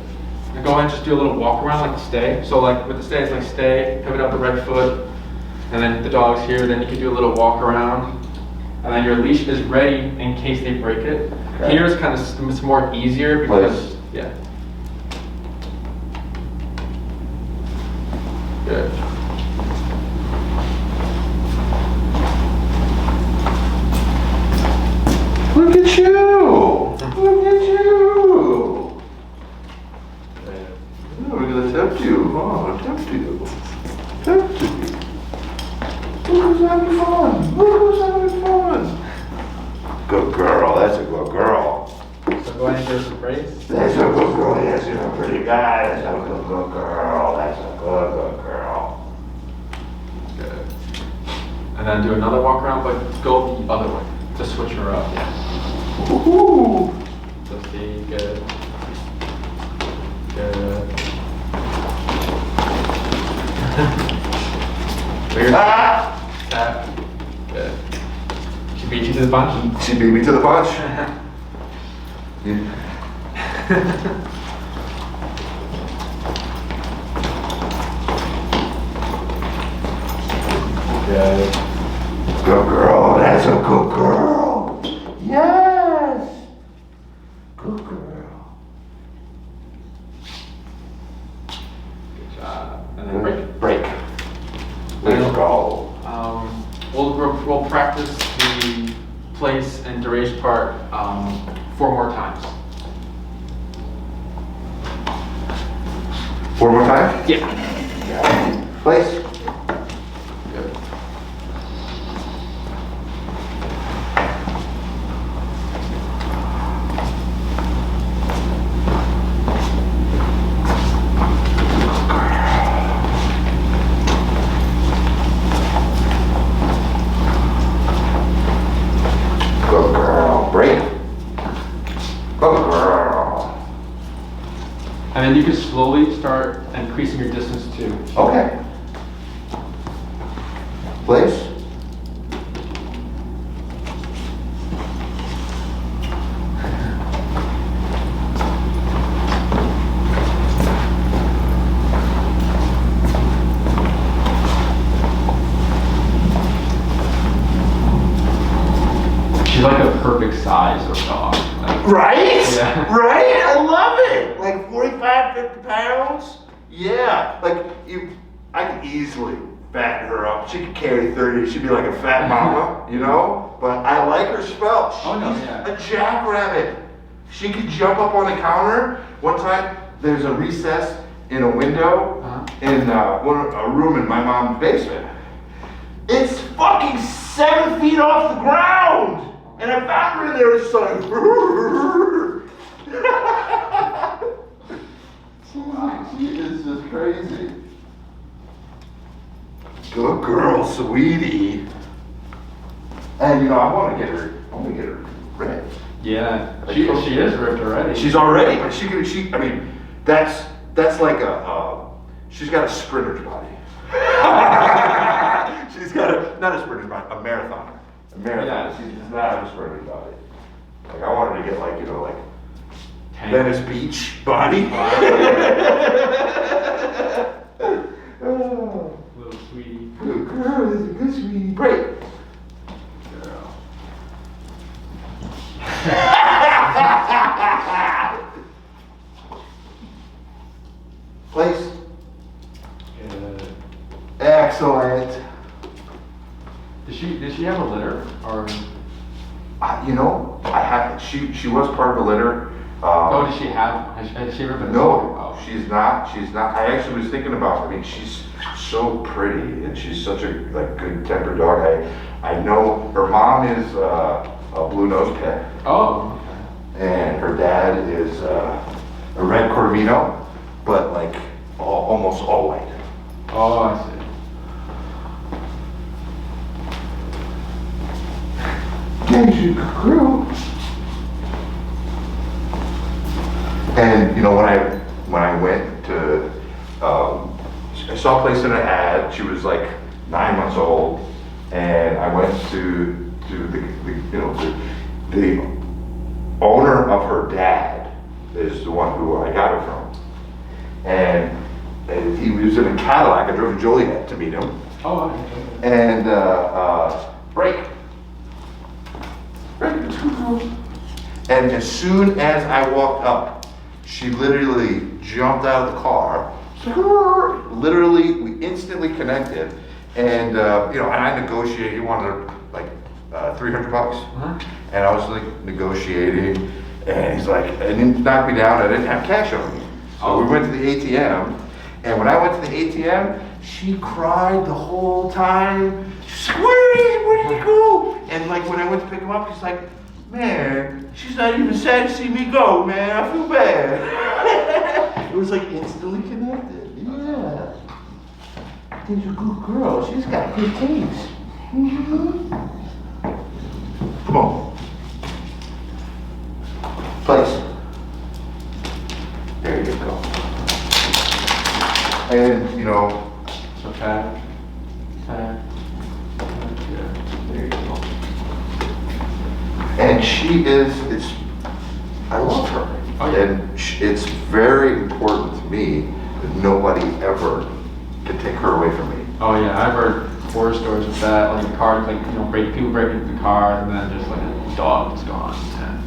Speaker 4: And go ahead and just do a little walk around like the stay. So like with the stay, it's like stay, pivot up the right foot, and then the dog's here, then you can do a little walk around. And then your leash is ready in case they break it.
Speaker 1: Okay.
Speaker 4: Here is kind of, it's more easier because,
Speaker 1: Place.
Speaker 4: yeah. Good.
Speaker 1: Look at you! Look at you! Oh, we're gonna tempt you. Oh, tempt you. Tempt you. Look who's having fun. Look who's having fun. Good girl. That's a good girl.
Speaker 4: So go ahead and give us some praise.
Speaker 1: That's a good girl. Yes, you're a pretty guy. That's a good girl. That's a good girl.
Speaker 4: Good. And then do another walk around, but go the other way to switch her up.
Speaker 1: Woohoo!
Speaker 4: So see, good. Good. Weird.
Speaker 1: Ah!
Speaker 4: Tap. Good. She beat you to the punch.
Speaker 1: She beat me to the punch.
Speaker 4: Good.
Speaker 1: Good girl. That's a good girl. Yes. Good girl.
Speaker 4: Good job. And then break.
Speaker 1: Break. Let's go.
Speaker 4: We'll practice the place and duration part 4 more times.
Speaker 1: 4 more times?
Speaker 4: Yeah.
Speaker 1: Place.
Speaker 4: Good.
Speaker 1: Good girl. Break. Good girl.
Speaker 4: And then you can slowly start increasing your distance too.
Speaker 1: Okay. Place.
Speaker 4: She's like a perfect size of dog. Like,
Speaker 1: Right?
Speaker 4: Yeah.
Speaker 1: Right? I love it. Like 45, 50 pounds? Yeah. Like I could easily fatten her up. She could carry 30. She'd be like a fat mama, you know? But I like her spell. She's
Speaker 4: Oh, no, yeah.
Speaker 1: a jackrabbit. She could jump up on the counter. One time, there's a recess in a window in a room in my mom's basement. It's fucking 7 feet off the ground! And I found her in there, it's like, she is just crazy. Good girl, sweetie. And you know, I want to get her ripped.
Speaker 4: yeah. She is ripped already.
Speaker 1: She's already, but I mean, that's like she's got a sprinter's body. She's got not a sprinter's body, a marathoner. A marathon.
Speaker 4: Yeah.
Speaker 1: She does not have a sprinter's body. Like I want her to get like, you know, like
Speaker 4: Tank.
Speaker 1: Venice Beach body. Oh,
Speaker 4: Little sweetie.
Speaker 1: good girl, this is a good sweetie. Break.
Speaker 4: Girl. Did she have a litter or?
Speaker 1: You know, I have. She was part of a litter.
Speaker 4: Oh, did she have? Has she ever been?
Speaker 1: No,
Speaker 4: Oh.
Speaker 1: she's not. She's not. I actually was thinking about. I mean, she's so pretty, and she's such a like good-tempered dog. I know her mom is a blue nose pit,
Speaker 4: Oh.
Speaker 1: and her dad is a red Corvino, but like almost all white.
Speaker 4: Oh, I see.
Speaker 1: And you know, when I went to, I saw a place in an ad. She was like 9 months old, and I went to the owner of her dad is the one who I got her from, and he was in a Cadillac. I drove to Joliet to meet him,
Speaker 4: Oh, okay.
Speaker 1: and break. And as soon as I walked up, she literally jumped out of the car. Literally, we instantly connected, and you know, and I negotiated. He wanted like $300,
Speaker 4: Uh-huh.
Speaker 1: and I was like negotiating, and he's like, and he knocked me down. I didn't have cash on me, so we went to the ATM. And when I went to the ATM, she cried the whole time. She's like, where did he go? And like when I went to pick him up, he's like, man, she's not even sad to see me go, man. I feel bad. It was like instantly connected. Yeah. She's a good girl. She's got good taste. Come on. Place. There you go. And, you know,
Speaker 4: So tag. Yeah. There you go.
Speaker 1: and she is, I love her.
Speaker 4: Oh, yeah.
Speaker 1: And it's very important to me that nobody ever can take her away from me.
Speaker 4: Oh yeah, I've heard horror stories of that, like the car, like people break into the car and then just like a dog is gone. Yeah.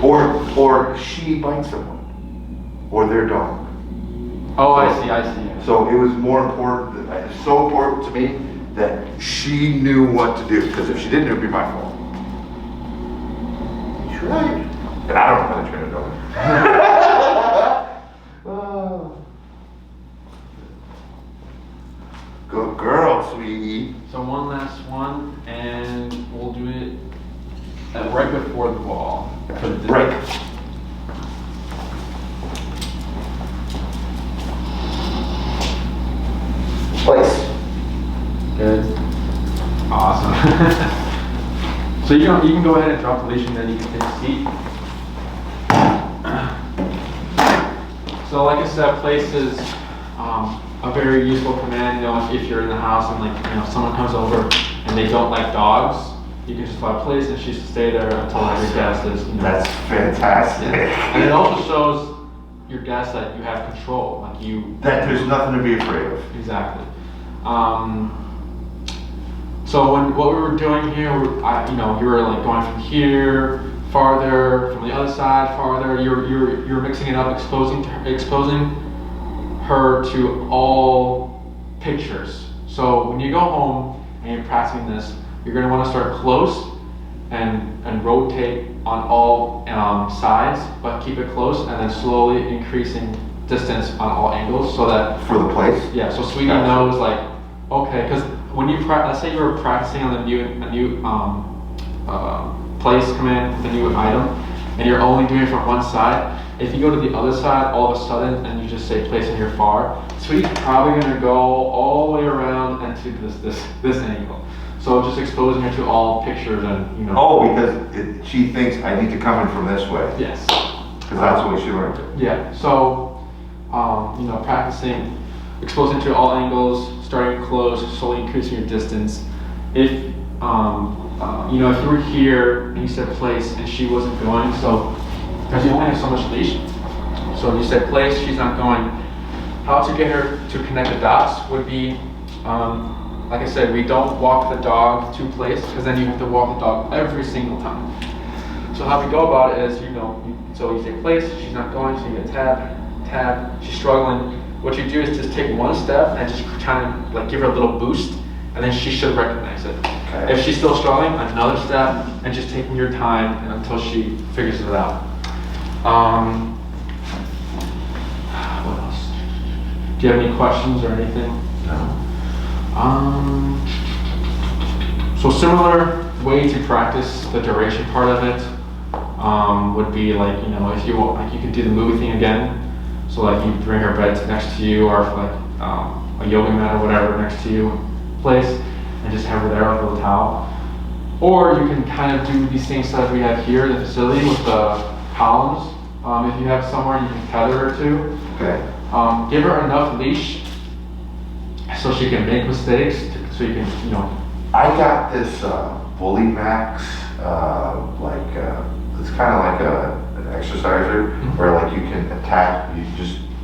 Speaker 1: Or she bites someone, or their dog.
Speaker 4: Oh, I see.
Speaker 1: So it was more important, it's so important to me that she knew what to do, because if she didn't, it would be my fault. She's right. And I don't know how to train a dog. Oh. Good girl, sweetie.
Speaker 4: So one last one, and we'll do it right before the ball.
Speaker 1: Break. Place.
Speaker 4: Good. Awesome. So you can go ahead and drop the leash and then you can take a seat. So like I said, place is a very useful command. You know, if you're in the house and like someone comes over and they don't like dogs, you can just allow place and she should stay there until every guest is.
Speaker 1: That's fantastic.
Speaker 4: Yeah. And it also shows your guests that you have control, like you.
Speaker 1: That there's nothing to be afraid of.
Speaker 4: Exactly. So what we were doing here, you were like going from here farther, from the other side farther. You're mixing it up, exposing her to all pictures. So when you go home and you're practicing this, you're going to want to start close and rotate on all sides, but keep it close, and then slowly increasing distance on all angles so that
Speaker 1: For the place?
Speaker 4: yeah, so Sweetie knows like, okay, because when you let's say you were practicing on a new place command with a new item, and you're only doing it from one side. If you go to the other side all of a sudden and you just say place and you're far, Sweetie's probably going to go all the way around and to this angle. So just exposing her to all pictures and
Speaker 1: Oh, because she thinks I need to come in from this way.
Speaker 4: Yes.
Speaker 1: Because that's the way she learned it.
Speaker 4: Yeah. So practicing, exposing to all angles, starting close, slowly increasing your distance. If if you were here and you said place and she wasn't going, so because you only have so much leash, so you said place, she's not going. How to get her to connect the dots would be, like I said, we don't walk the dog to place because then you have to walk the dog every single time. So how we go about it is, so you say place, she's not going, so you get tap, she's struggling. What you do is just take one step and just try to like give her a little boost, and then she should recognize it.
Speaker 1: Okay.
Speaker 4: If she's still struggling, another step, and just taking your time and until she figures it out. What else? Do you have any questions or anything?
Speaker 1: No.
Speaker 4: So similar way to practice the duration part of it would be like, you know, if you want, like you could do the movie thing again. So like you bring her bed next to you, or if like a yoga mat or whatever next to you place, and just have her there with a little towel. Or you can kind of do these same stuff we have here in the facility with the columns. If you have somewhere you can tether her to.
Speaker 1: Okay.
Speaker 4: Give her enough leash so she can make mistakes, so you can, you know.
Speaker 1: I got this Bully Max, it's kind of like an exerciser where like you can attach,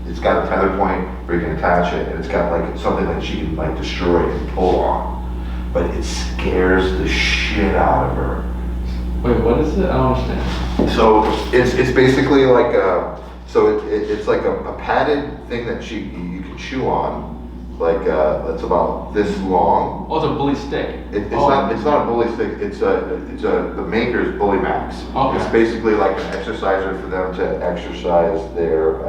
Speaker 1: it's got a tether point where you can attach it, and it's got like something that she can like destroy and pull on, but it scares the shit out of her.
Speaker 4: Wait, what is it? I don't understand.
Speaker 1: So it's basically like it's like a padded thing that you can chew on, like that's about this long.
Speaker 4: Oh, it's a bully stick.
Speaker 1: It's not a bully stick. It's the maker's Bully Max.
Speaker 4: Okay.
Speaker 1: It's basically like an exerciser for them to exercise their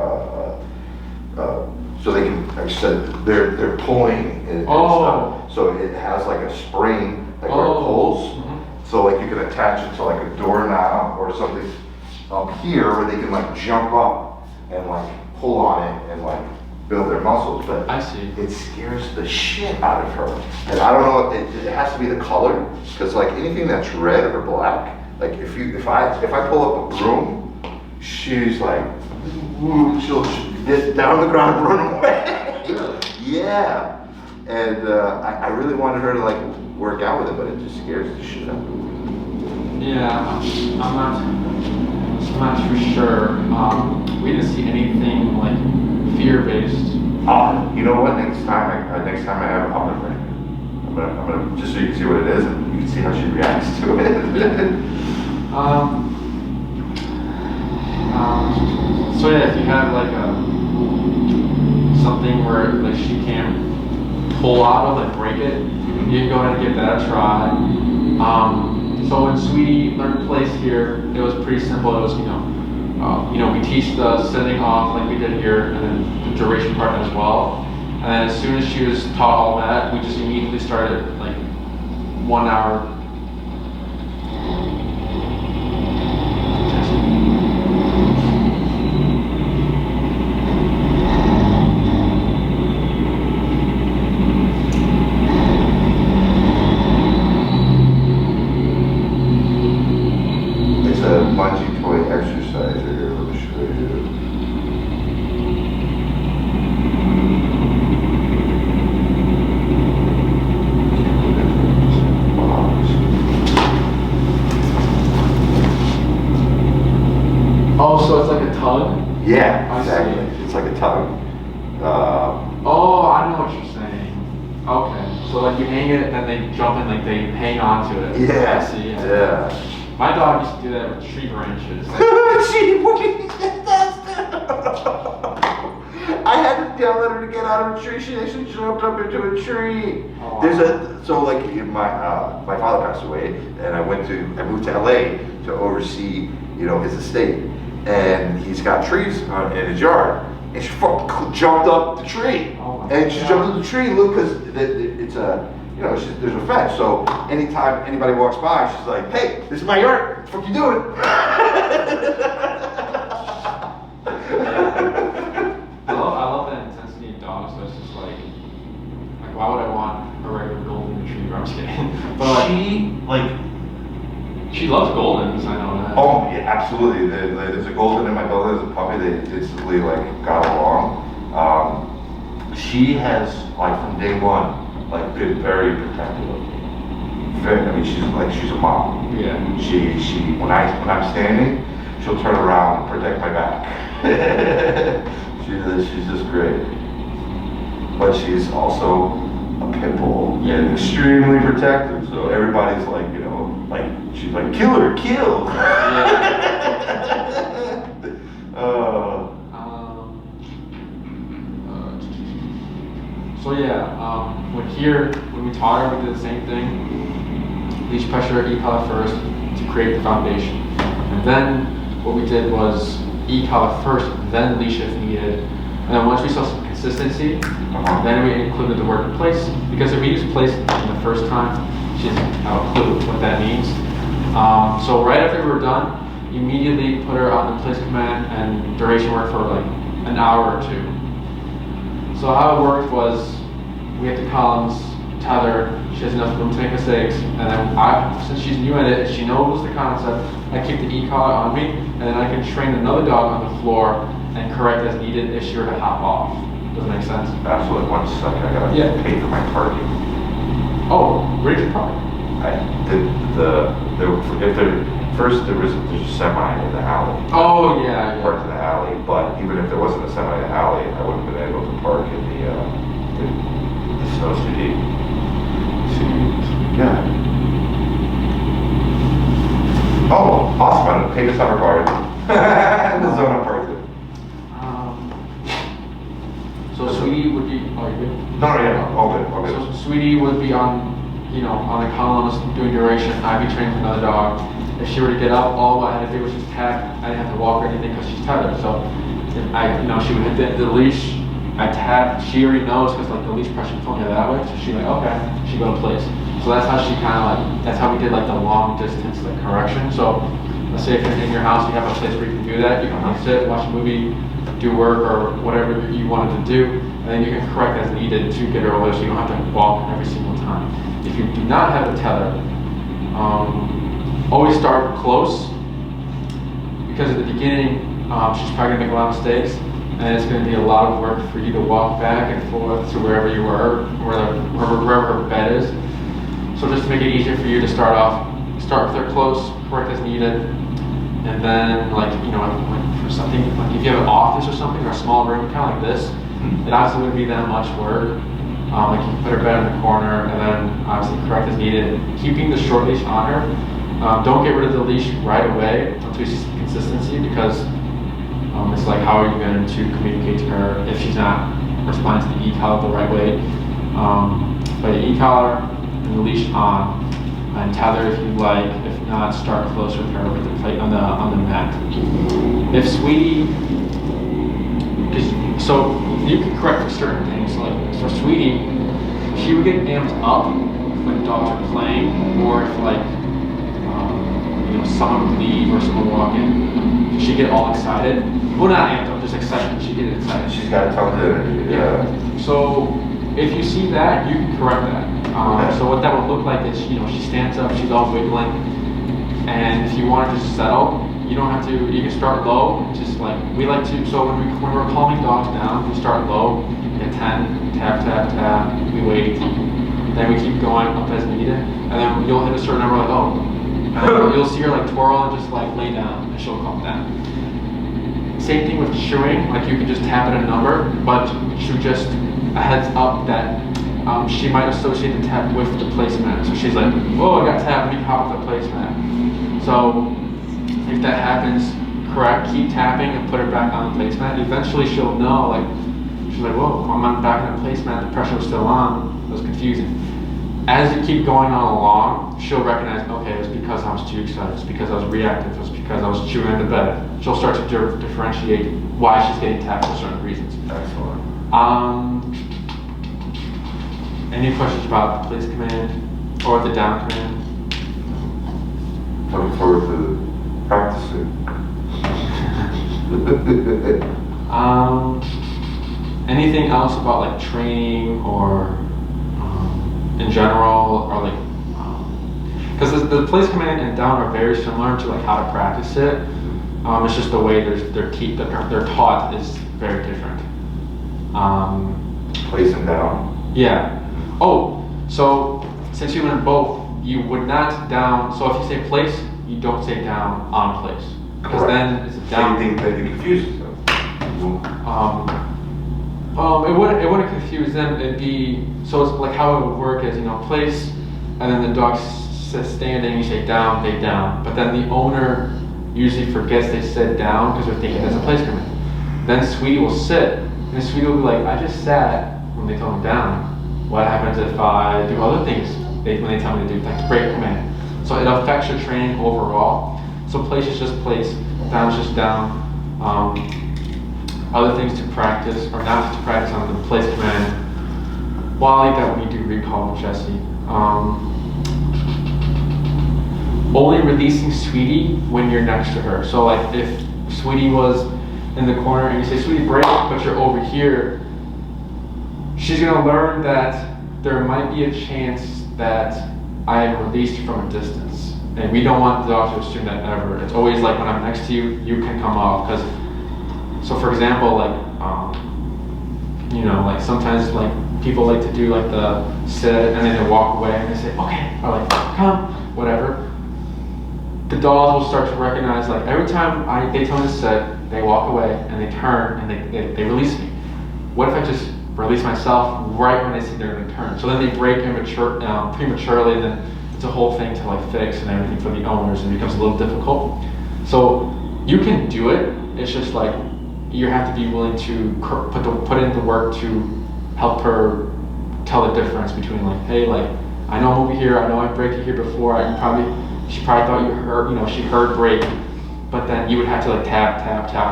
Speaker 1: so they can exercise their pulling and stuff. So it has like a spring like where it pulls. So like you can attach it to like a doorknob or something up here where they can like jump up and like pull on it and like build their muscles. But
Speaker 4: I see.
Speaker 1: it scares the shit out of her. And I don't know, it has to be the color, because like anything that's red or black, like if I pull up a broom, she's like, she'll get down the ground and run away.
Speaker 4: Really?
Speaker 1: Yeah. And I really wanted her to like work out with it, but it just scares the shit out of me.
Speaker 4: Yeah, I'm not too sure. We didn't see anything like fear-based.
Speaker 1: You know what? Next time I have, I'm gonna just so you can see what it is and you can see how she reacts to it.
Speaker 4: So yeah, if you have like something where like she can't pull out of, like break it, you can go ahead and give that a try. So when Sweetie learned place here, it was pretty simple. It was, we teach the sending off like we did here, and then the duration part as well. And then as soon as she was taught all that, we just immediately started like 1 hour.
Speaker 1: It's a bungee toy exerciser here. Let me show you.
Speaker 4: Oh, so it's like a tug?
Speaker 1: Yeah,
Speaker 4: I
Speaker 1: exactly.
Speaker 4: see.
Speaker 1: It's like a tug.
Speaker 4: Oh, I know what you're saying. Okay, so like you hang it and then they jump in, like they hang on to it.
Speaker 1: Yeah.
Speaker 4: I see.
Speaker 1: Yeah.
Speaker 4: My dog used to do that with tree branches.
Speaker 1: I had to yell at her to get out of a tree. She actually jumped up into a tree.
Speaker 4: Oh,
Speaker 1: My father passed away, and I moved to LA to oversee, his estate, and he's got trees in his yard, and she fucking jumped up the tree,
Speaker 4: Oh my
Speaker 1: and she
Speaker 4: God.
Speaker 1: jumped up the tree, look, because it's a. There's a fence, so anytime anybody walks by, she's like, "Hey, this is my yard. What the fuck you doing?"
Speaker 4: I love that intensity of dogs. So it's just like why would I want a regular golden retriever? I'm just kidding. But she loves goldens. I know that.
Speaker 1: Oh, yeah, absolutely. There's a golden in my building. There's a puppy. They instantly got along. She has from day one been very protective of me. She's a mom.
Speaker 4: Yeah.
Speaker 1: She when I'm standing, she'll turn around and protect my back. She's just great. But she's also a pit bull and extremely protective. So everybody's she's like, kill her, kill.
Speaker 4: So yeah, when we taught her, we did the same thing. Leash pressure, e-collar first to create the foundation. And then what we did was e-collar first, then leash if needed. And then once we saw some consistency, then we included the word place. Because if we use place in the first time, she doesn't have a clue what that means. So right after we were done, immediately put her on the place command and duration work for like an hour or two. So how it worked was we had the columns, tether, she has enough room to make mistakes, and then since she's new at it, she knows the concept, I keep the e-collar on me, and then I can train another dog on the floor and correct as needed if she were to hop off. Does that make sense?
Speaker 1: Absolutely. 1 second, I gotta pay for my parking.
Speaker 4: Oh, where did you park?
Speaker 1: First there was a semi in the alley.
Speaker 4: Oh yeah.
Speaker 1: Parked in the alley, but even if there wasn't a semi in the alley, I wouldn't have been able to park in the snow city. Yeah. Oh, awesome! I paid the summer park. The zone I parked in.
Speaker 4: So Sweetie would be. Oh, you good?
Speaker 1: No, yeah, all good.
Speaker 4: So Sweetie would be on the columns doing duration. I'd be training another dog. If she were to get up, all I had to do was just tap. I didn't have to walk or anything because she's tethered. So if she would hit the leash, I tap. She already knows because like the leash pressure told me that way. So she's like, okay, she go to place. So that's how she kind of that's how we did like the long distance like correction. So let's say if you're in your house, you have a place where you can do that. You can sit, watch a movie, do work or whatever you wanted to do, and then you can correct as needed to get her away so you don't have to walk every single time. If you do not have a tether, always start close because at the beginning she's probably gonna make a lot of mistakes and it's gonna be a lot of work for you to walk back and forth to wherever you were, wherever her bed is. So just to make it easier for you to start with her close, correct as needed, and then like for something like if you have an office or something or a small room, kind of like this, it obviously wouldn't be that much work. Like you can put her bed in the corner and then obviously correct as needed. Keeping the short leash on her. Don't get rid of the leash right away until you see some consistency because it's like how are you going to communicate to her if she's not responding to the e-collar the right way. But e-collar and the leash on and tether if you like. If not, start close with her with the plate on the mat. If Sweetie, so you can correct for certain things. Like for Sweetie, she would get amped up when dogs are playing, or if like someone would leave or someone would walk in. She'd get all excited. Well, not amped up, just excited. She'd get excited.
Speaker 1: She's got a tongue to it. Yeah.
Speaker 4: So if you see that, you can correct that. So what that would look like is, she stands up, she's all wiggling, and if you want her to settle, you don't have to. You can start low, just like we like to. So when we're calming dogs down, we start low, at 10, tap, tap, tap. We wait, then we keep going up as needed, and then you'll hit a certain number, like and you'll see her like twirl and just like lay down, and she'll calm down. Same thing with chewing, like you can just tap at a number, but chew just a heads up that she might associate the tap with the placemat. So she's like, "Whoa, I got tapped, let me hop with the placemat." So if that happens, correct, keep tapping and put her back on the placemat. Eventually she'll know, like, she's like, "Whoa, I'm back on the placemat, the pressure was still on, it was confusing." As you keep going on along, she'll recognize, okay, it's because I was too excited, it's because I was reactive, it's because I was chewing at the bed. She'll start to differentiate why she's getting tapped for certain reasons.
Speaker 1: Excellent.
Speaker 4: Any questions about the place command or the down command?
Speaker 1: Looking forward to practicing.
Speaker 4: Anything else about like training or in general, or like, because the place command and down are very similar to like how to practice it. It's just the way they're taught is very different.
Speaker 1: Place and down.
Speaker 4: Yeah. Oh, so since you learn both, you would not down. So if you say place, you don't say down on place, because then it's a down.
Speaker 1: So you think that you confuse them?
Speaker 4: It wouldn't confuse them. It'd be, so it's like how it would work is, place, and then the dog's standing, you say down, they down. But then the owner usually forgets they said down because they're thinking that's a place command. Then Sweetie will sit, and Sweetie will be like, I just sat, when they tone down? What happens if I do other things when they tell me to do, like the break command? So it affects your training overall. So place is just place, down is just down. Other things to practice, or not to practice on the place command. While that we do recall with Jessie. Only releasing Sweetie when you're next to her. So like if Sweetie was in the corner and you say, Sweetie, break, but you're over here, she's gonna learn that there might be a chance that I am released from a distance. And we don't want the dog to assume that ever. It's always like when I'm next to you, you can come off. So for example, like, like sometimes like people like to do like the sit and then they walk away and they say, okay, or like, come, whatever. The dogs will start to recognize, like every time they tell me to sit, they walk away and they turn and they release me. What if I just release myself right when they see they're going to turn? So then they break prematurely, and then it's a whole thing to like fix and everything for the owners, and it becomes a little difficult. So you can do it. It's just like you have to be willing to put in the work to help her tell the difference between like, hey, like I know I'm over here. I know I break you here before. She probably thought you heard, she heard break, but then you would have to like tap,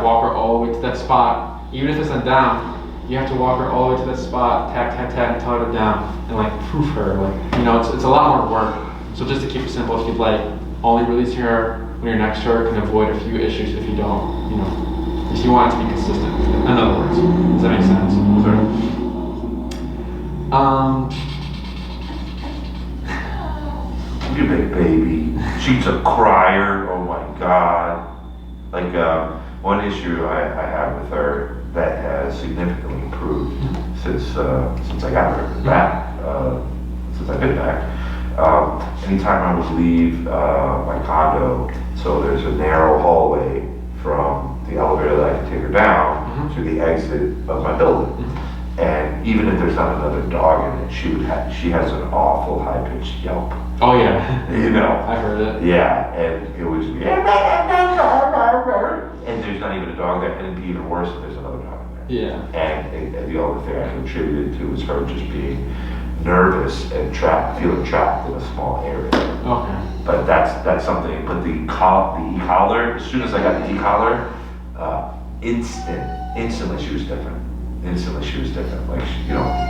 Speaker 4: walk her all the way to that spot. Even if it's not down, you have to walk her all the way to that spot, tap, and tell her to down, and like proof her. Like, it's a lot more work. So just to keep it simple, if you'd like, only releasing her when you're next to her can avoid a few issues if you don't, if you want it to be consistent. In other words, does that make sense?
Speaker 1: Sure. You big baby. She's a crier. Oh my God. Like one issue I have with her that has significantly improved since I got her back. Since I've been back. Anytime I would leave my condo, so there's a narrow hallway from the elevator that I can take her down to the exit of my building. And even if there's not another dog in it, she has an awful high-pitched yelp.
Speaker 4: Oh yeah. I've heard it.
Speaker 1: Yeah, and it was, and there's not even a dog there, and it'd be even worse if there's another dog in there.
Speaker 4: Yeah.
Speaker 1: And the only thing I contributed to was her just being nervous and feeling trapped in a small area.
Speaker 4: Okay.
Speaker 1: But that's something. But the e-collar, as soon as I got the e-collar, instantly she was different. Like,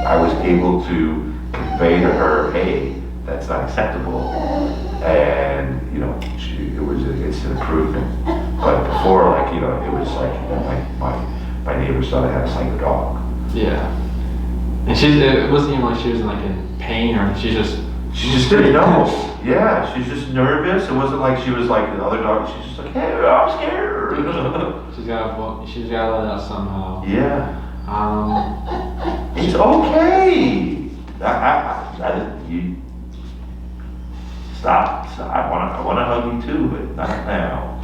Speaker 1: I was able to convey to her, hey, that's not acceptable. And, it's an improvement. But before, like, it was like, my neighbors thought I had a psycho dog.
Speaker 4: Yeah. And it wasn't even like she was like in pain, or she just
Speaker 1: didn't know. Yeah, she's just nervous. It wasn't like she was like the other dog. She's just like, hey, I'm scared.
Speaker 4: she's got to let it out somehow.
Speaker 1: Yeah. It's okay. You stop. I want to hug you too, but not now.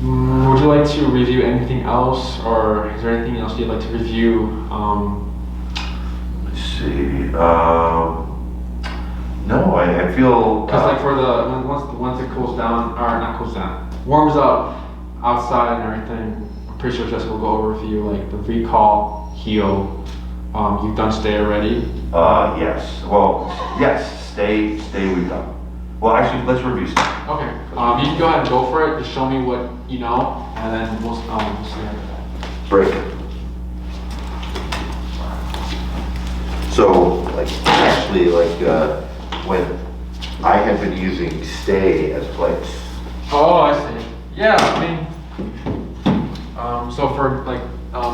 Speaker 4: Would you like to review anything else, or is there anything else you'd like to review?
Speaker 1: Let's see. No, I feel.
Speaker 4: Because like for once it cools down, or not cools down, warms up outside and everything. I'm pretty sure Jessica will go over with you like the recall, heal. You've done stay already.
Speaker 1: Yes. Well, yes. Stay. We've done. Well, actually, let's review stuff.
Speaker 4: Okay. You can go ahead and go for it. Just show me what you know, and then we'll see.
Speaker 1: Break. So, like, actually, like, when I had been using stay as place.
Speaker 4: Oh, I see. Yeah, I mean, so for like,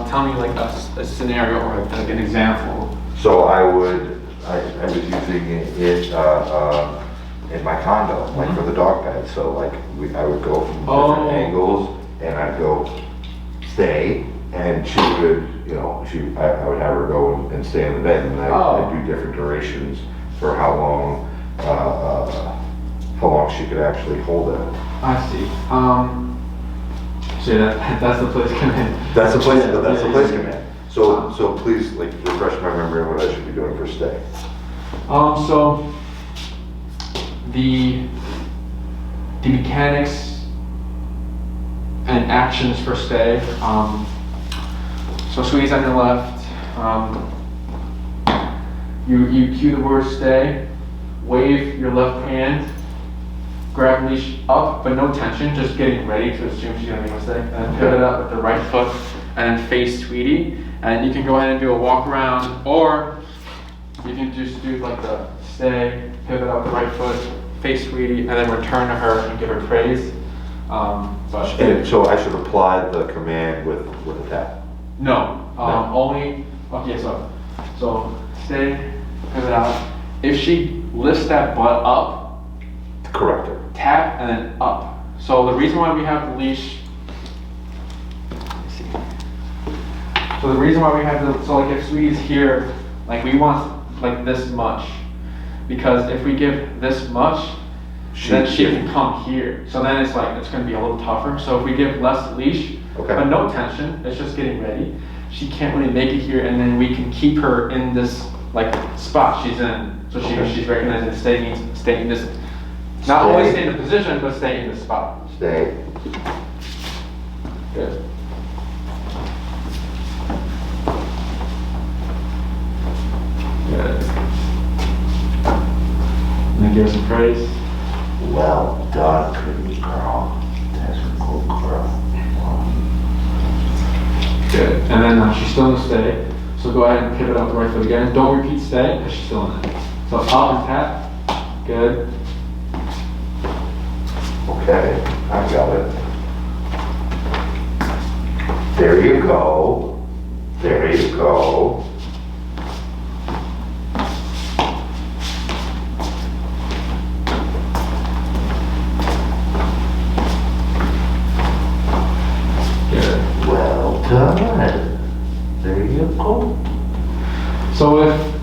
Speaker 4: tell me like a scenario or like an example.
Speaker 1: So I was using it in my condo, like for the dog bed. So like I would go from different angles, and I'd go stay, and she would, I would have her go and stay in the bed, and I'd do different durations for how long she could actually hold it.
Speaker 4: I see. So that's the place command.
Speaker 1: That's the place. That's the place command. So please, like, refresh my memory on what I should be doing for stay.
Speaker 4: So the mechanics and actions for stay. So squeeze on your left. You cue the word stay. Wave your left hand. Grab leash up, but no tension, just getting ready to assume she's gonna make a mistake. And then pivot up with the right foot and then face Sweetie. And you can go ahead and do a walk around, or you can just do like the stay, pivot up the right foot, face Sweetie, and then return to her and give her praise.
Speaker 1: And so I should apply the command with a tap?
Speaker 4: No,
Speaker 1: No.
Speaker 4: only, okay, so stay, pivot out. If she lifts that butt up,
Speaker 1: Correct her.
Speaker 4: tap and then up. So the reason why we have the leash, let's see. So the reason why we have the, so like if Sweetie's here, like we want like this much. Because if we give this much, then she can come here. So then it's like, it's gonna be a little tougher. So if we give less leash,
Speaker 1: Okay.
Speaker 4: but no tension, it's just getting ready. She can't really make it here, and then we can keep her in this like spot she's in. So she's recognizing stay means stay in this, not only stay in the position, but stay in the spot.
Speaker 1: Stay.
Speaker 4: Good. Good. And then give her some praise.
Speaker 1: Well done, pretty girl. That's a good girl.
Speaker 4: Good. And then she's still in the stay. So go ahead and pivot out the right foot again. Don't repeat stay, because she's still in it. So up and tap. Good.
Speaker 1: Okay, I got it. There you go. There you go.
Speaker 4: Good.
Speaker 1: Well done. There you go.
Speaker 4: So if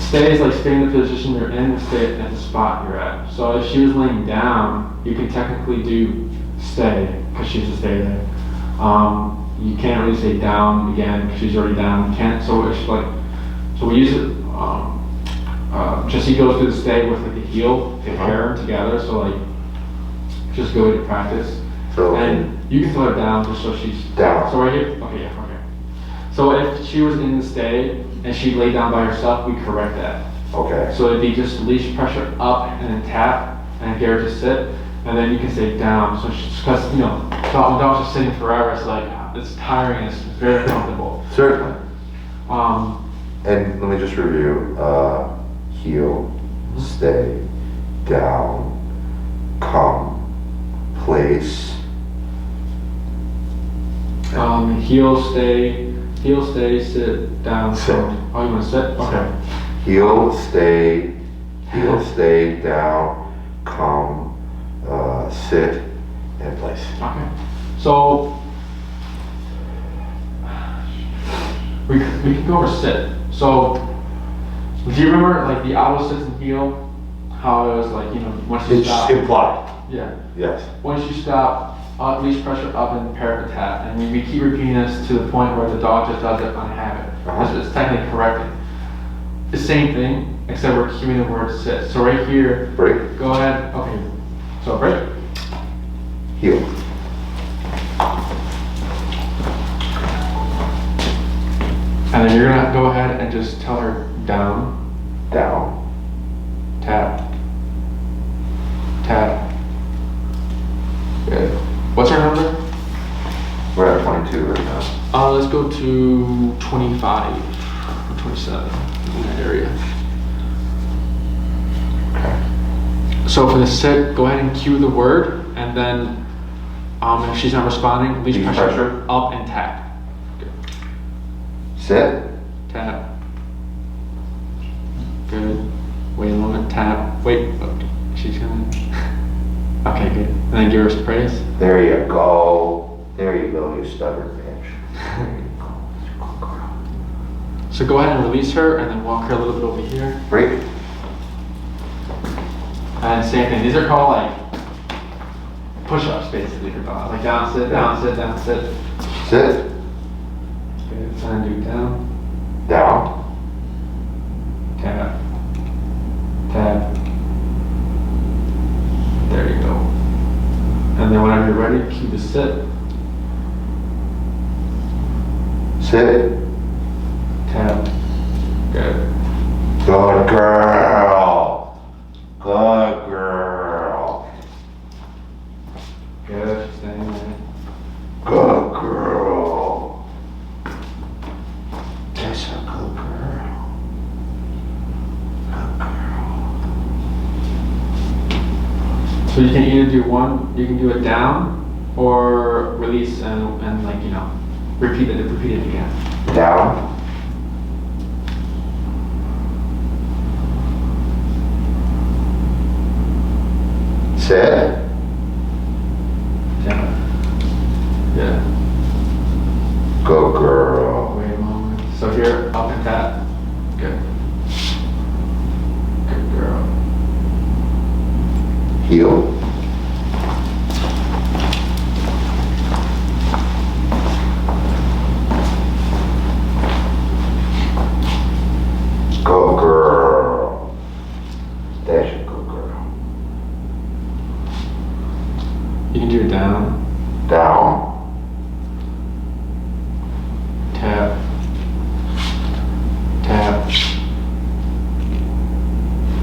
Speaker 4: stay is like stay in the position you're in and stay at the spot you're at. So if she was laying down, you can technically do stay because she's to stay there. You can't really say down again because she's already down. You can't. So it's like, so we use it. Jessie goes through the stay with like the heel, the hair together. So like, just go to practice.
Speaker 1: So
Speaker 4: And you can throw it down just so she's
Speaker 1: Down.
Speaker 4: So right here. Okay, yeah, okay. So if she was in the stay and she laid down by herself, we correct that.
Speaker 1: okay.
Speaker 4: So it'd be just leash pressure up and then tap and get her to sit, and then you can say down. So she's, because when dogs are sitting forever, it's like it's tiring. It's very uncomfortable.
Speaker 1: Certainly.
Speaker 4: Um,
Speaker 1: And let me just review. Heel, stay, down, come, place.
Speaker 4: heel, stay, sit, down.
Speaker 1: Sit.
Speaker 4: Oh, you want to sit? Okay.
Speaker 1: Heel, stay, down, come, sit, and place.
Speaker 4: Okay. So we can go over sit. So do you remember like the auto sits and heel? How it was like, once you
Speaker 1: It's
Speaker 4: stop.
Speaker 1: implied.
Speaker 4: Yeah.
Speaker 1: Yes.
Speaker 4: Once you stop, leash pressure up and parapet tap. And we keep repeating this to the point where the dog just does it on habit. It's technically correcting. The same thing, except we're cueing the word sit. So right here,
Speaker 1: Break.
Speaker 4: go ahead. Okay. So break.
Speaker 1: Heel.
Speaker 4: And then you're gonna go ahead and just tell her down,
Speaker 1: Down.
Speaker 4: tap, tap. Good. What's our number?
Speaker 1: We're at 22 right now.
Speaker 4: Let's go to 25 or 27 in that area.
Speaker 1: Okay.
Speaker 4: So for the sit, go ahead and cue the word, and then if she's not responding, leash
Speaker 1: Leash
Speaker 4: pressure
Speaker 1: pressure.
Speaker 4: up and tap. Good.
Speaker 1: Sit.
Speaker 4: Tap. Good. Wait a moment. Tap. Wait. Oh, she's gonna. Okay, good. And then give her some praise.
Speaker 1: There you go. There you go, you stubborn bitch. There you go. Good girl.
Speaker 4: So go ahead and release her, and then walk her a little bit over here.
Speaker 1: Break.
Speaker 4: And same thing. These are called like push-ups, basically for dogs. Like down, sit, down, sit, down, sit.
Speaker 1: Sit.
Speaker 4: Good. And do down,
Speaker 1: Down.
Speaker 4: tap, tap. There you go. And then whenever you're ready, cue the sit.
Speaker 1: Sit.
Speaker 4: Tap. Good.
Speaker 1: Good girl. Good girl.
Speaker 4: Good. She's staying there.
Speaker 1: Good girl. That's a good girl. Good girl.
Speaker 4: So you can either do one, you can do it down, or release and like, you know, repeat it again.
Speaker 1: Down. Sit.
Speaker 4: Tap. Yeah.
Speaker 1: Good girl.
Speaker 4: Wait a moment. So here, up and tap. Good. Good girl.
Speaker 1: Heel. Good girl. That's a good girl.
Speaker 4: You can do it down.
Speaker 1: Down.
Speaker 4: Tap. Tap.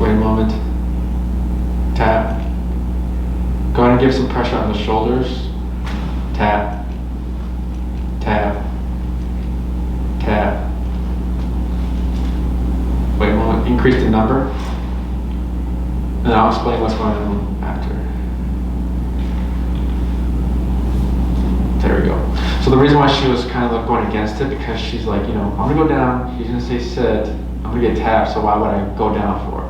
Speaker 4: Wait a moment. Tap. Go ahead and give some pressure on the shoulders. Tap. Tap. Tap. Wait a moment. Increase the number. And I'll explain what's going on after. There we go. So the reason why she was kind of like going against it, because she's like, you know, I'm gonna go down, he's gonna say sit, I'm gonna get tapped, so why would I go down for?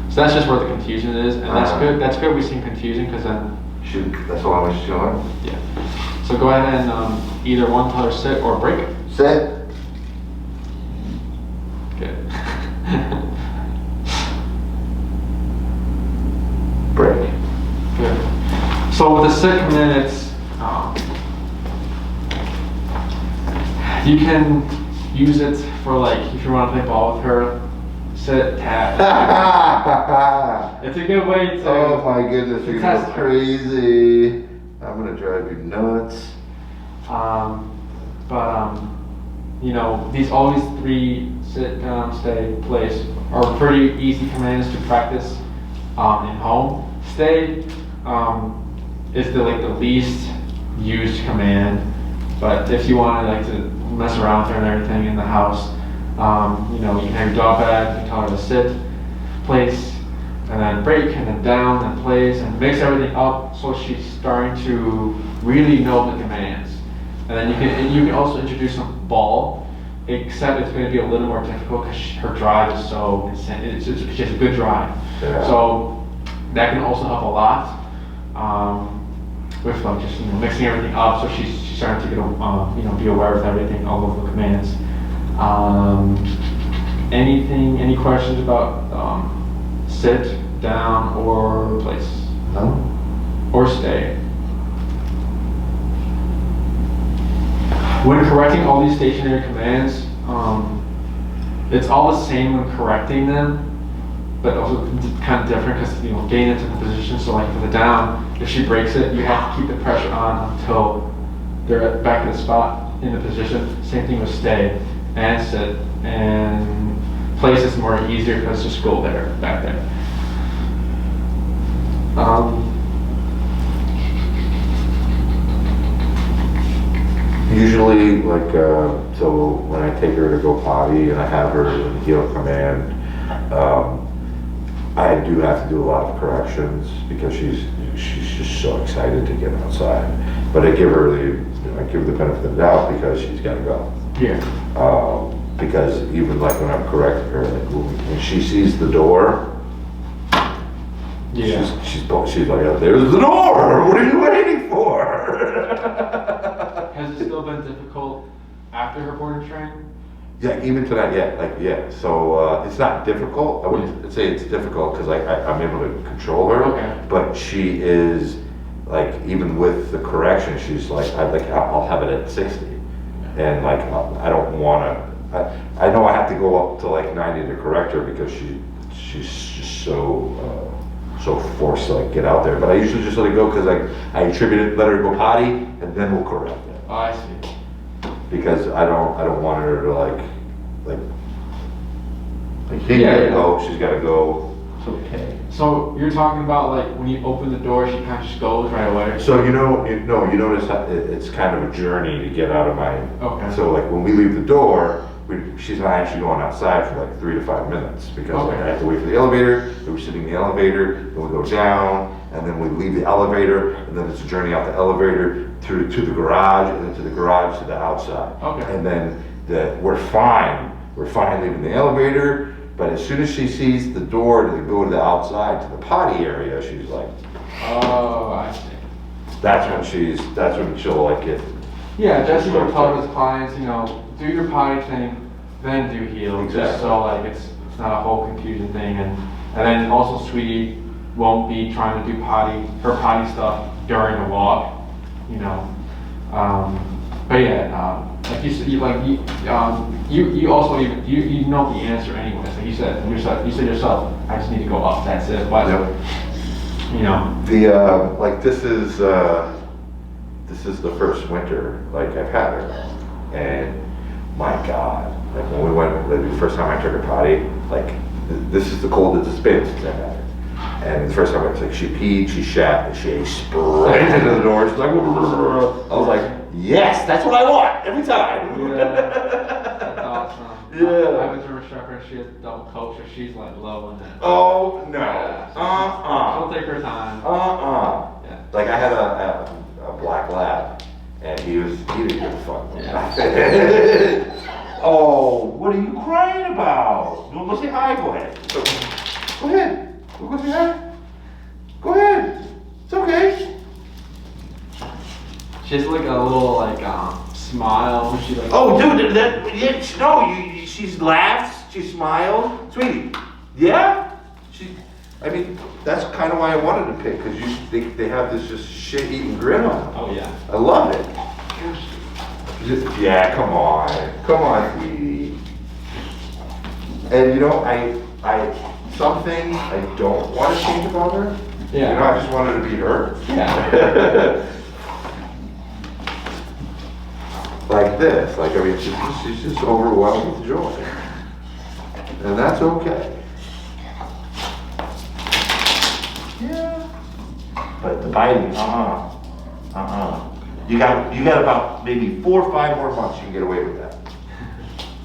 Speaker 4: So that's just where the confusion is, and that's good. That's good we seem confusing, because then,
Speaker 1: Shoot, that's all I was doing.
Speaker 4: yeah. So go ahead and either one tell her sit or break it.
Speaker 1: Sit.
Speaker 4: Good.
Speaker 1: Break.
Speaker 4: Good. So with the sit command, it's you can use it for like if you want to play ball with her, sit, tap. It's a good way to.
Speaker 1: Oh my goodness, you're gonna go crazy. I'm gonna drive you nuts.
Speaker 4: You know, all these three sit, down, stay, place are pretty easy commands to practice in home. Stay is the least used command, but if you want to mess around with her and everything in the house, you know, you can have your dog bag, you can tell her to sit, place, and then break, and then down, and place, and mix everything up so she's starting to really know the commands. And then you can also introduce some ball, except it's going to be a little more difficult because her drive is so insane. She has a good drive,
Speaker 1: Yeah.
Speaker 4: so that can also help a lot with just mixing everything up. So she's starting to get be aware of everything, all of the commands. Any questions about sit, down, or place?
Speaker 1: No?
Speaker 4: Or stay? When correcting all these stationary commands, it's all the same when correcting them, but also kind of different because getting into the position. So like for the down, if she breaks it, you have to keep the pressure on until they're back at the spot in the position. Same thing with stay and sit, and place is more easier because just go there, back there.
Speaker 1: Usually, so when I take her to go potty and I have her heel command, I do have to do a lot of corrections because she's just so excited to get outside. But I give her the benefit of the doubt because she's got to go.
Speaker 4: Yeah.
Speaker 1: Because even like when I'm correcting her, like when she sees the door,
Speaker 4: Yeah.
Speaker 1: she's like, there's the door. What are you waiting for?
Speaker 4: Has it still been difficult after her board and train?
Speaker 1: Yeah, even tonight, yeah. So it's not difficult. I wouldn't say it's difficult because I'm able to control her.
Speaker 4: Okay.
Speaker 1: But she is like, even with the correction, she's like, I'll have it at 60, and like I don't want to. I know I have to go up to like 90 to correct her because she's just so forced to like get out there. But I usually just let it go because I attribute it, let her go potty, and then we'll correct it.
Speaker 4: Oh, I see.
Speaker 1: because I don't want her to like he gotta go, she's gotta go. It's okay.
Speaker 4: So you're talking about like when you open the door, she kind of just goes right away?
Speaker 1: So you notice how it's kind of a journey to get out of my.
Speaker 4: Okay.
Speaker 1: So like when we leave the door, she's not actually going outside for like 3 to 5 minutes because like,
Speaker 4: Okay.
Speaker 1: I have to wait for the elevator. Then we're sitting in the elevator, then we go down, and then we leave the elevator, and then it's a journey out the elevator to the garage, and then to the garage to the outside.
Speaker 4: Okay.
Speaker 1: And then we're fine. We're fine leaving the elevator. But as soon as she sees the door to go to the outside to the potty area, she's like,
Speaker 4: oh, I see.
Speaker 1: that's when she'll like it.
Speaker 4: Yeah, Jesse will tell his clients, do your potty thing, then do heel, just
Speaker 1: Exactly.
Speaker 4: so like it's not a whole confusion thing, and then also Sweetie won't be trying to do her potty stuff during the walk, but yeah, like you said, you also you know the answer anyway. So you said yourself, I just need to go up. That's it. But
Speaker 1: Yep.
Speaker 4: the
Speaker 1: this is the first winter like I've had her, and my God, like when we went the first time I took her potty, like this is the coldest it's been since I've had her. And the first time it was like she peed, she shat, and she sprayed into the door. She's like, I was like, yes, that's what I want every time.
Speaker 4: that's awesome.
Speaker 1: Yeah.
Speaker 4: I was a instructor. She has a double coach, so she's like loving it.
Speaker 1: Oh no.
Speaker 4: Yeah, she'll take her time. Yeah.
Speaker 1: Like I had a black lab, and he didn't give a fuck.
Speaker 4: Yeah.
Speaker 1: Oh, what are you crying about? You want to go say hi? Go ahead. Go ahead. We'll go say hi. Go ahead. It's okay.
Speaker 4: She has like a little smile when she like.
Speaker 1: Oh, dude, she laughs, she smiles, sweetie. Yeah. That's kind of why I wanted to pick because they have this just shit-eating grin on them.
Speaker 4: Oh yeah.
Speaker 1: I love it. Yeah, come on, sweetie. And some things I don't want to change about her.
Speaker 4: Yeah.
Speaker 1: I just want her to be her.
Speaker 4: Yeah.
Speaker 1: Like this, she's just overwhelmed with joy, and that's okay. Yeah. But the biting, You got about maybe 4 or 5 more months you can get away with that.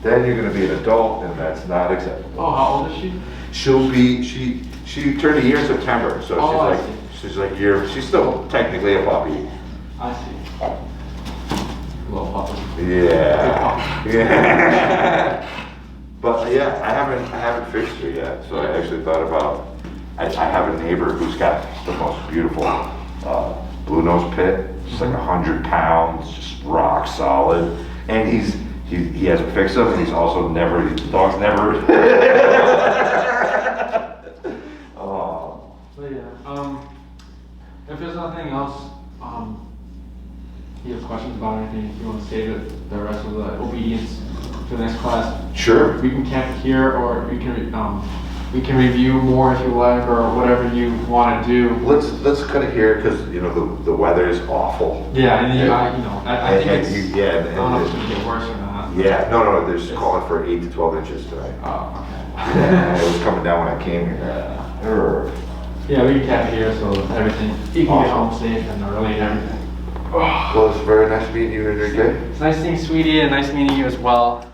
Speaker 1: Then you're gonna be an adult, and that's not acceptable.
Speaker 4: Oh, how old is she?
Speaker 1: She turned a year in September, so she's still technically a puppy.
Speaker 4: I see. Little puppy.
Speaker 1: Yeah. Yeah. But yeah, I haven't fixed her yet. So I actually thought about. I have a neighbor who's got the most beautiful blue nose pit. It's like 100 pounds, just rock solid, and he hasn't fixed them, and he's also the dog's never. Oh.
Speaker 4: But yeah. If there's nothing else, you have questions about anything, if you want to save it the rest of the obedience for the next class.
Speaker 1: Sure.
Speaker 4: We can camp here, or we can review more if you like, or whatever you want to do.
Speaker 1: Let's cut it here because the weather is awful.
Speaker 4: Yeah, and I think it's. I don't know if it's gonna get worse or not.
Speaker 1: Yeah, no, they're just calling for 8 to 12 inches tonight.
Speaker 4: Oh, okay.
Speaker 1: Yeah, it was coming down when I came here.
Speaker 4: Yeah, we can camp here, so everything you can get home safe and early and everything.
Speaker 1: Well, it's very nice meeting you, Enrique.
Speaker 4: It's nice seeing Sweetie and nice meeting you as well.